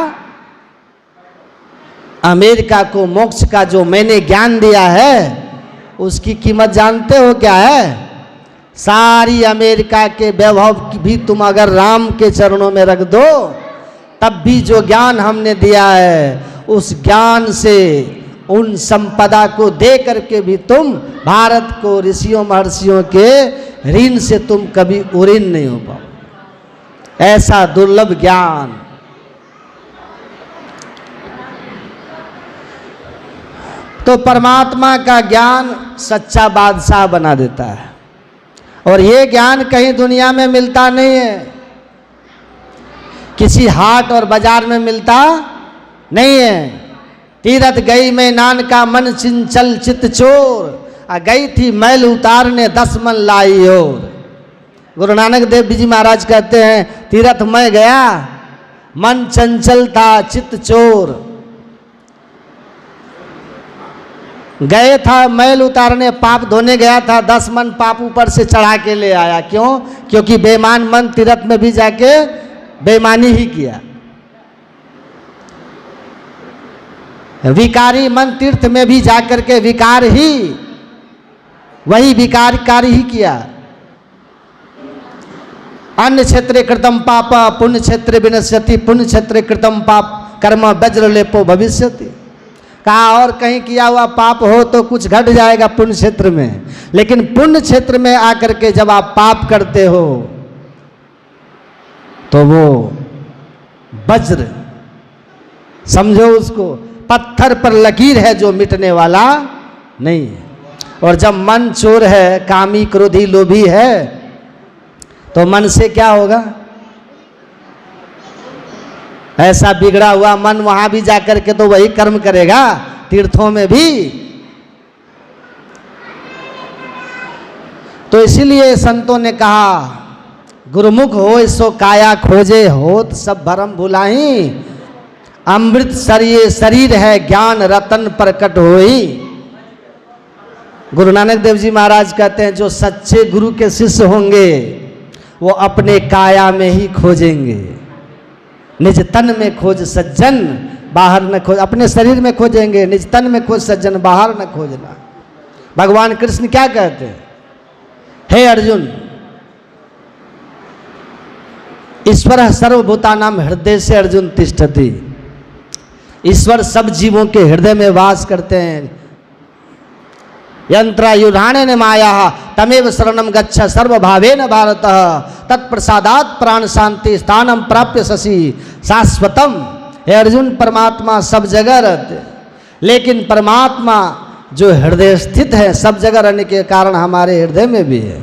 अमेरिका को मोक्ष का जो मैंने ज्ञान दिया है उसकी कीमत जानते हो क्या है? सारी अमेरिका के वैभव भी तुम अगर राम के चरणों में रख दो तब भी जो ज्ञान हमने दिया है उस ज्ञान से, उन संपदा को दे करके भी तुम भारत को ऋषियों महर्षियों के ऋण से तुम कभी उऋण नहीं हो पाओ। ऐसा दुर्लभ ज्ञान। तो परमात्मा का ज्ञान सच्चा बादशाह बना देता है और ये ज्ञान कहीं दुनिया में मिलता नहीं है, किसी हाट और बाजार में मिलता नहीं है। तीरथ गई मैं नानका मन चिंचल चित चोर, गई थी मैल उतारने 10 मन लाई और। गुरु नानक देव जी महाराज कहते हैं तीरथ मैं गया, मन चंचल था चित चोर, गए था मैल उतारने, पाप धोने गया था, 10 मन पाप ऊपर से चढ़ा के ले आया। क्यों? क्योंकि बेईमान मन तीर्थ में भी जाके बेईमानी ही किया, विकारी मन तीर्थ में भी जाकर के विकार ही, वही विकार कार्य ही किया। अन्य क्षेत्रे कृतम पाप पुण्य क्षेत्रे विनश्यति, पुण्य क्षेत्रे कृतम पाप कर्म वज्र लेपो भविष्यति। कहा और कहीं किया हुआ पाप हो तो कुछ घट जाएगा पुण्य क्षेत्र में, लेकिन पुण्य क्षेत्र में आकर के जब आप पाप करते हो तो वो वज्र समझो, उसको पत्थर पर लकीर है जो मिटने वाला नहीं है। और जब मन चोर है, कामी क्रोधी लोभी है, तो मन से क्या होगा? ऐसा बिगड़ा हुआ मन वहां भी जाकर के तो वही कर्म करेगा, तीर्थों में भी। तो इसीलिए संतों ने कहा गुरुमुख हो सो काया खोजे, होत सब भरम भुलाही, अमृत शरीर है ज्ञान रतन प्रकट होई। गुरु नानक देव जी महाराज कहते हैं जो सच्चे गुरु के शिष्य होंगे वो अपने काया में ही खोजेंगे, निज तन में खोज सज्जन बाहर न खोज, अपने शरीर में खोजेंगे, निज तन में खोज सज्जन बाहर न खोजना। भगवान कृष्ण क्या कहते हैं? हे अर्जुन, ईश्वर सर्वभूतानां हृदय से अर्जुन तिष्ठति। ईश्वर सब जीवों के हृदय में वास करते हैं। यंत्रायुधाने न माया तमेव शरणम गच्छ सर्वभावेन भारत, तत्प्रसादात् प्राण शांति स्थानम प्राप्य शशि शाश्वतम। हे अर्जुन, परमात्मा सब जगह रहते, लेकिन परमात्मा जो हृदय स्थित है, सब जगह रहने के कारण हमारे हृदय में भी है।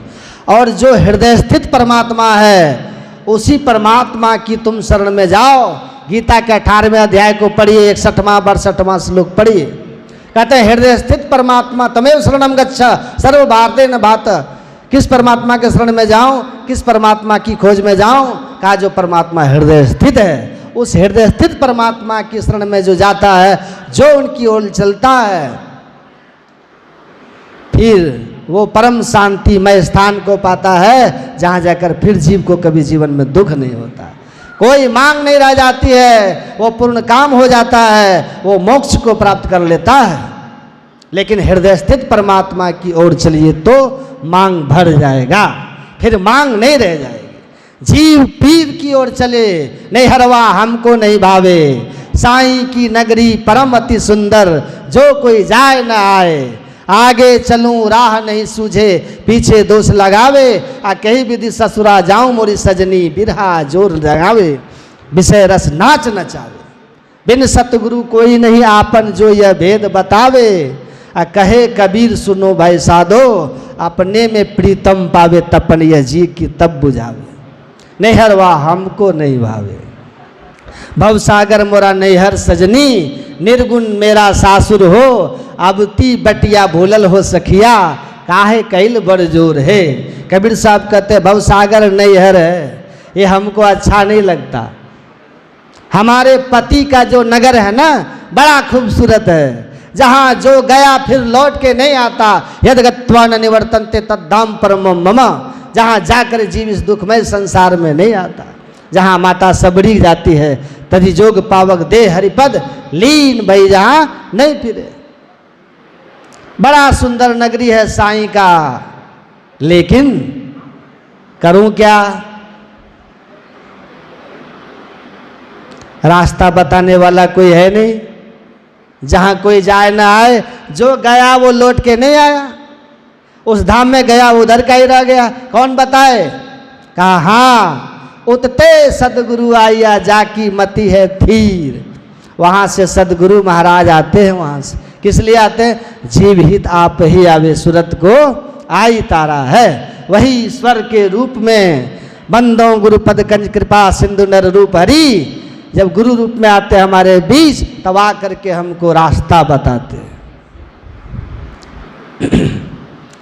और जो हृदय स्थित परमात्मा है उसी परमात्मा की तुम शरण में जाओ। गीता के 18वें अध्याय को पढ़िए, 61वां 62वां श्लोक पढ़िए। कहते हैं हृदय स्थित परमात्मा तमेव शरणम गच्छ सर्व भारतेन भात। किस परमात्मा के शरण में जाऊं, किस परमात्मा की खोज में जाऊं? कहा जो परमात्मा हृदय स्थित है, उस हृदय स्थित परमात्मा की शरण में जो जाता है, जो उनकी ओर चलता है, फिर वो परम शांतिमय स्थान को पाता है जहां जाकर फिर जीव को कभी जीवन में दुख नहीं होता, कोई मांग नहीं रह जाती है, वो पूर्ण काम हो जाता है, वो मोक्ष को प्राप्त कर लेता है। लेकिन हृदय स्थित परमात्मा की ओर चलिए तो मांग भर जाएगा, फिर मांग नहीं रह जाएगी। जीव पीर की ओर चले, नहीं हरवा हमको नहीं भावे, साईं की नगरी परम अति सुंदर, जो कोई जाए न आए, आगे चलूं राह नहीं सूझे, पीछे दोष लगावे, आ कहीं विधि ससुरा जाऊं मोरी सजनी, बिरहा जोर लगावे, विषय रस नाच नचावे, बिन सतगुरु कोई नहीं आपन, जो यह भेद बतावे, आ कहे कबीर सुनो भाई साधो, अपने में प्रीतम पावे, तपन यह जी की तब बुझावे, नैहरवा हमको नहीं भावे, भवसागर मोरा नैहर सजनी, निर्गुण मेरा सासुर हो, अबती बटिया भूलल हो सखिया, काहे कैल बड़ जोर है। कबीर साहब कहते हैं भवसागर नैहर है, ये हमको अच्छा नहीं लगता। हमारे पति का जो नगर है ना, बड़ा खूबसूरत है, जहाँ जो गया फिर लौट के नहीं आता, यद गत्वा न निवर्तन्ते तद्धाम परमम मम, जहाँ जाकर जीव इस दुखमय संसार में नहीं आता। जहाँ माता सबरी जाती है तदि जोग पावक दे हरिपद लीन भई जहां नहीं फिरे। बड़ा सुंदर नगरी है साईं का, लेकिन करूं क्या? रास्ता बताने वाला कोई है नहीं, जहां कोई जाए ना आए। जो गया वो लौट के नहीं आया, उस धाम में गया उधर का ही रह गया। कौन बताए? कहा हाँ, उतते सदगुरु आया जाकी मति है थीर। वहां से सदगुरु महाराज आते हैं। वहां से किस लिए आते हैं? जीव हित आप ही आवे सूरत को आई तारा है। वही ईश्वर के रूप में बंदों गुरुपद कंज कृपा सिंधु नर रूप हरि। जब गुरु रूप में आते हमारे बीच तब आ करके हमको रास्ता बताते हैं।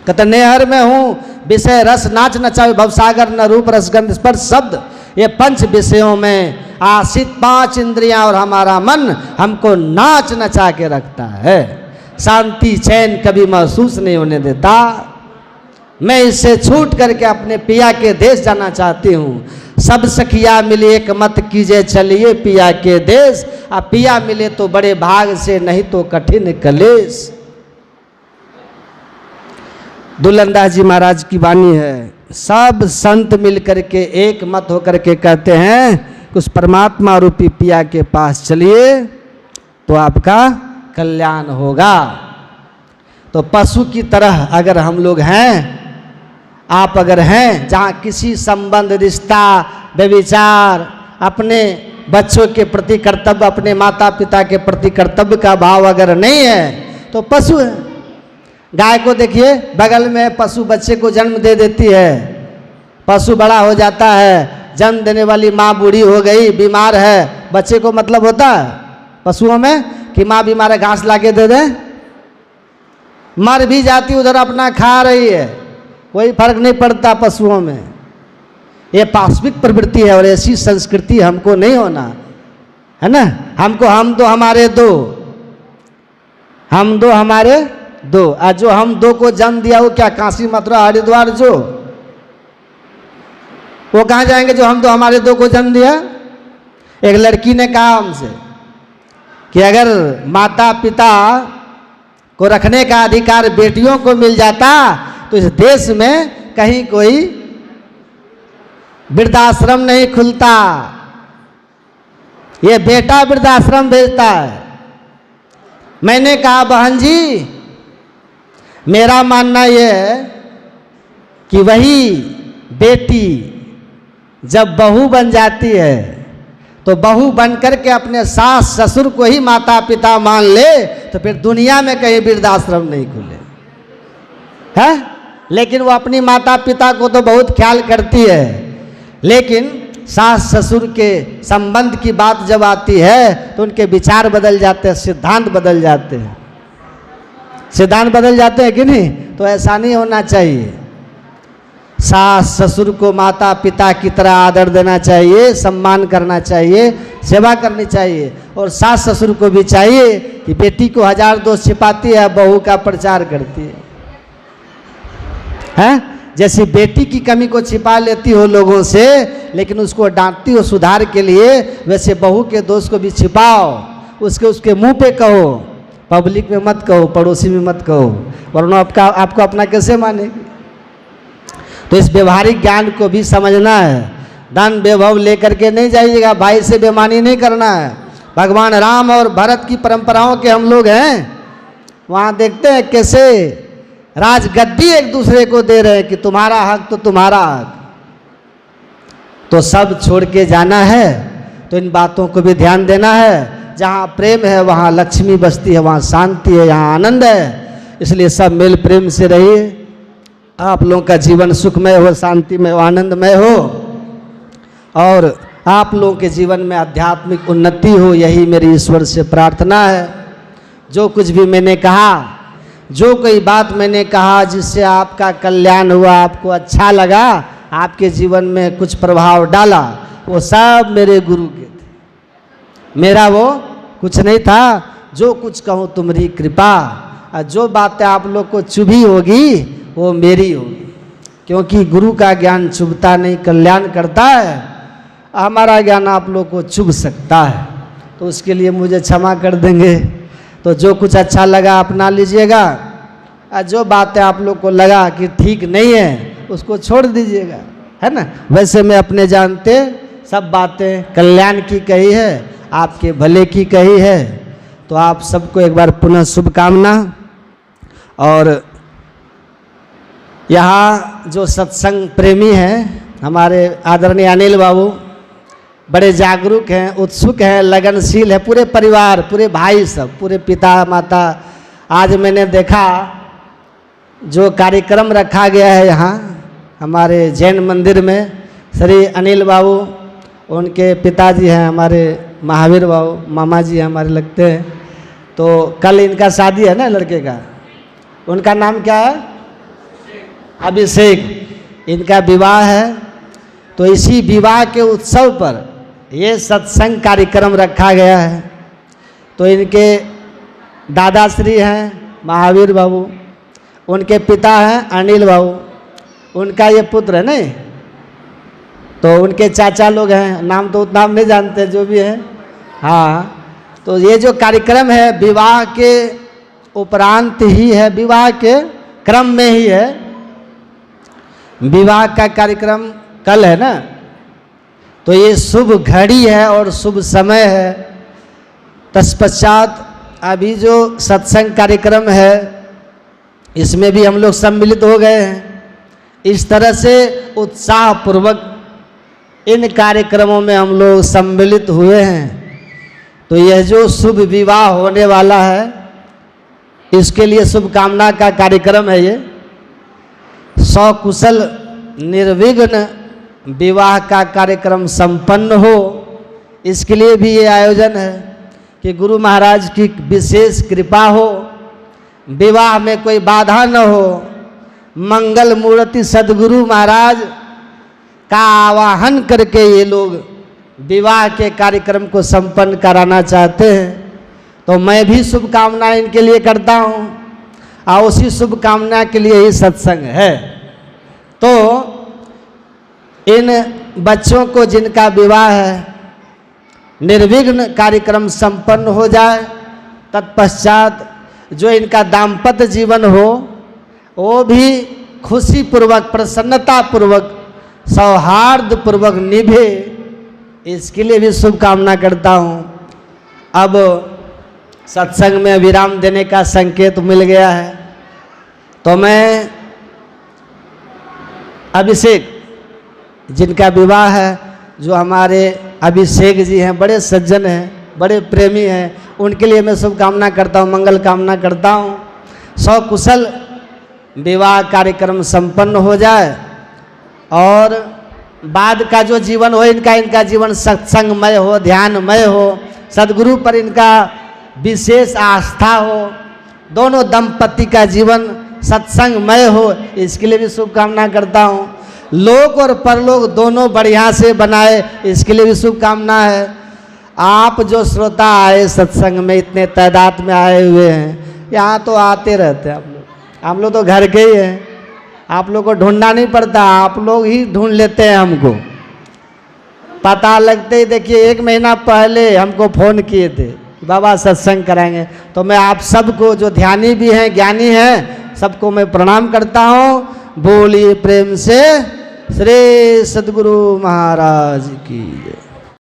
कहते नेहर में हूं विषय रस नाच नचावे भवसागर न रूप रसगंध स्पर्श शब्द। ये पंच विषयों में आशित पांच इंद्रियां और हमारा मन हमको नाच नचा के रखता है। शांति चैन कभी महसूस नहीं होने देता। मैं इससे छूट करके अपने पिया के देश जाना चाहती हूँ। सब सखिया मिले एक मत कीजिए चलिए पिया के देश। अब पिया मिले तो बड़े भाग से, नहीं तो कठिन कलेश। दुल्लनदास जी महाराज की वाणी है। सब संत मिल करके एक मत होकर के कहते हैं कि उस परमात्मा रूपी पिया के पास चलिए तो आपका कल्याण होगा। तो पशु की तरह अगर हम लोग हैं, आप अगर हैं, जहाँ किसी संबंध रिश्ता व्यभिचार, अपने बच्चों के प्रति कर्तव्य, अपने माता पिता के प्रति कर्तव्य का भाव अगर नहीं है तो पशु है। गाय को देखिए, बगल में पशु बच्चे को जन्म दे देती है। पशु बड़ा हो जाता है, जन्म देने वाली माँ बूढ़ी हो गई, बीमार है, बच्चे को मतलब होता है पशुओं में कि माँ बीमार है घास लाके दे दे। मर भी जाती उधर अपना खा रही है, कोई फर्क नहीं पड़ता पशुओं में। ये पाश्विक प्रवृत्ति है और ऐसी संस्कृति हमको नहीं होना है ना। हमको हम दो हमारे दो, हम दो हमारे दो। आज जो हम दो को जन्म दिया वो क्या काशी मथुरा हरिद्वार जो, वो कहाँ जाएंगे जो हम दो हमारे दो को जन्म दिया? एक लड़की ने कहा हमसे कि अगर माता पिता को रखने का अधिकार बेटियों को मिल जाता तो इस देश में कहीं कोई वृद्धाश्रम नहीं खुलता। ये बेटा वृद्धाश्रम भेजता है। मैंने कहा बहन जी, मेरा मानना यह है कि वही बेटी जब बहू बन जाती है तो बहू बन करके अपने सास ससुर को ही माता पिता मान ले तो फिर दुनिया में कहीं वृद्धाश्रम नहीं खुले है। लेकिन वो अपनी माता पिता को तो बहुत ख्याल करती है, लेकिन सास ससुर के संबंध की बात जब आती है तो उनके विचार बदल जाते हैं, सिद्धांत बदल जाते हैं। सिद्धांत बदल जाते हैं कि नहीं? तो ऐसा नहीं होना चाहिए। सास ससुर को माता पिता की तरह आदर देना चाहिए, सम्मान करना चाहिए, सेवा करनी चाहिए। और सास ससुर को भी चाहिए कि बेटी को हजार दोष छिपाती है, बहू का प्रचार करती है। जैसे बेटी की कमी को छिपा लेती हो लोगों से, लेकिन उसको डांटती हो सुधार के लिए, वैसे बहू के दोष को भी छिपाओ। उसके मुंह पे कहो, पब्लिक में मत कहो, पड़ोसी में मत कहो, वरना आपको अपना कैसे मानेगी। तो इस व्यवहारिक ज्ञान को भी समझना है। धन वैभव लेकर के नहीं जाइएगा, भाई से बेईमानी नहीं करना है। भगवान राम और भरत की परंपराओं के हम लोग हैं, वहाँ देखते हैं कैसे राजगद्दी एक दूसरे को दे रहे हैं कि तुम्हारा हक तो तुम्हारा हक। तो सब छोड़ के जाना है, तो इन बातों को भी ध्यान देना है। जहाँ प्रेम है वहाँ लक्ष्मी बसती है, वहाँ शांति है, यहाँ आनंद है। इसलिए सब मेल प्रेम से रहिए, आप लोगों का जीवन सुखमय हो, शांतिमय हो, आनंदमय हो, और आप लोगों के जीवन में आध्यात्मिक उन्नति हो। यही मेरी ईश्वर से प्रार्थना है। जो कुछ भी मैंने कहा, जो कोई बात मैंने कहा जिससे आपका कल्याण हुआ, आपको अच्छा लगा, आपके जीवन में कुछ प्रभाव डाला, वो सब मेरे गुरु के थे। मेरा वो कुछ नहीं था। जो कुछ कहूँ तुम्हारी कृपा, और जो बातें आप लोग को चुभी होगी वो मेरी होगी, क्योंकि गुरु का ज्ञान चुभता नहीं, कल्याण करता है। हमारा ज्ञान आप लोग को चुभ सकता है, तो उसके लिए मुझे क्षमा कर देंगे। तो जो कुछ अच्छा लगा अपना लीजिएगा, और जो बातें आप लोग को लगा कि ठीक नहीं है उसको छोड़ दीजिएगा, है ना। वैसे मैं अपने जानते सब बातें कल्याण की कही है, आपके भले की कही है। तो आप सबको एक बार पुनः शुभकामना। और यहाँ जो सत्संग प्रेमी हैं हमारे आदरणीय अनिल बाबू, बड़े जागरूक हैं, उत्सुक हैं, लगनशील है, पूरे परिवार, पूरे भाई सब, पूरे पिता माता। आज मैंने देखा जो कार्यक्रम रखा गया है यहाँ हमारे जैन मंदिर में, श्री अनिल बाबू, उनके पिताजी हैं हमारे महावीर बाबू, मामा जी हमारे लगते हैं। तो कल इनका शादी है ना लड़के का, उनका नाम क्या है? अभिषेक। इनका विवाह है। तो इसी विवाह के उत्सव पर ये सत्संग कार्यक्रम रखा गया है। तो इनके दादाश्री हैं महावीर बाबू, उनके पिता हैं अनिल बाबू, उनका ये पुत्र है नहीं, तो उनके चाचा लोग हैं, नाम तो उतना हम नहीं जानते, जो भी है। हाँ, तो ये जो कार्यक्रम है विवाह के उपरांत ही है, विवाह के क्रम में ही है। विवाह का कार्यक्रम कल है ना, तो ये शुभ घड़ी है और शुभ समय है। तत्पश्चात अभी जो सत्संग कार्यक्रम है इसमें भी हम लोग सम्मिलित हो गए हैं। इस तरह से उत्साह पूर्वक इन कार्यक्रमों में हम लोग सम्मिलित हुए हैं। तो यह जो शुभ विवाह होने वाला है इसके लिए शुभकामना का कार्यक्रम है। ये सकुशल निर्विघ्न विवाह का कार्यक्रम संपन्न हो, इसके लिए भी ये आयोजन है कि गुरु महाराज की विशेष कृपा हो, विवाह में कोई बाधा न हो। मंगल मूर्ति सद्गुरु महाराज का आवाहन करके ये लोग विवाह के कार्यक्रम को संपन्न कराना चाहते हैं। तो मैं भी शुभकामनाएं इनके लिए करता हूँ, और उसी शुभकामना के लिए ही सत्संग है। तो इन बच्चों को जिनका विवाह है निर्विघ्न कार्यक्रम संपन्न हो जाए, तत्पश्चात जो इनका दाम्पत्य जीवन हो वो भी खुशी पूर्वक, प्रसन्नता पूर्वक, सौहार्द पूर्वक निभे, इसके लिए भी शुभकामना करता हूँ। अब सत्संग में विराम देने का संकेत मिल गया है। तो मैं अभिषेक जिनका विवाह है, जो हमारे अभिषेक जी हैं, बड़े सज्जन हैं, बड़े प्रेमी हैं, उनके लिए मैं शुभकामना करता हूँ, मंगल कामना करता हूँ। सकुशल विवाह कार्यक्रम संपन्न हो जाए और बाद का जो जीवन हो इनका जीवन सत्संगमय हो, ध्यानमय हो, सद्गुरु पर इनका विशेष आस्था हो, दोनों दंपति का जीवन सत्संगमय हो, इसके लिए भी शुभकामना करता हूँ। लोक और परलोक दोनों बढ़िया से बनाए, इसके लिए भी शुभकामना है। आप जो श्रोता आए सत्संग में, इतने तादाद में आए हुए हैं, यहाँ तो आते रहते हैं आप लोग, हम लोग तो घर के ही हैं, आप लोग को ढूंढना नहीं पड़ता, आप लोग ही ढूंढ लेते हैं हमको। पता लगते ही देखिए 1 महीना पहले हमको फ़ोन किए थे बाबा सत्संग कराएंगे। तो मैं आप सबको जो ध्यानी भी हैं, ज्ञानी हैं, सबको मैं प्रणाम करता हूँ। बोलिए प्रेम से श्री सद्गुरु महाराज की जय।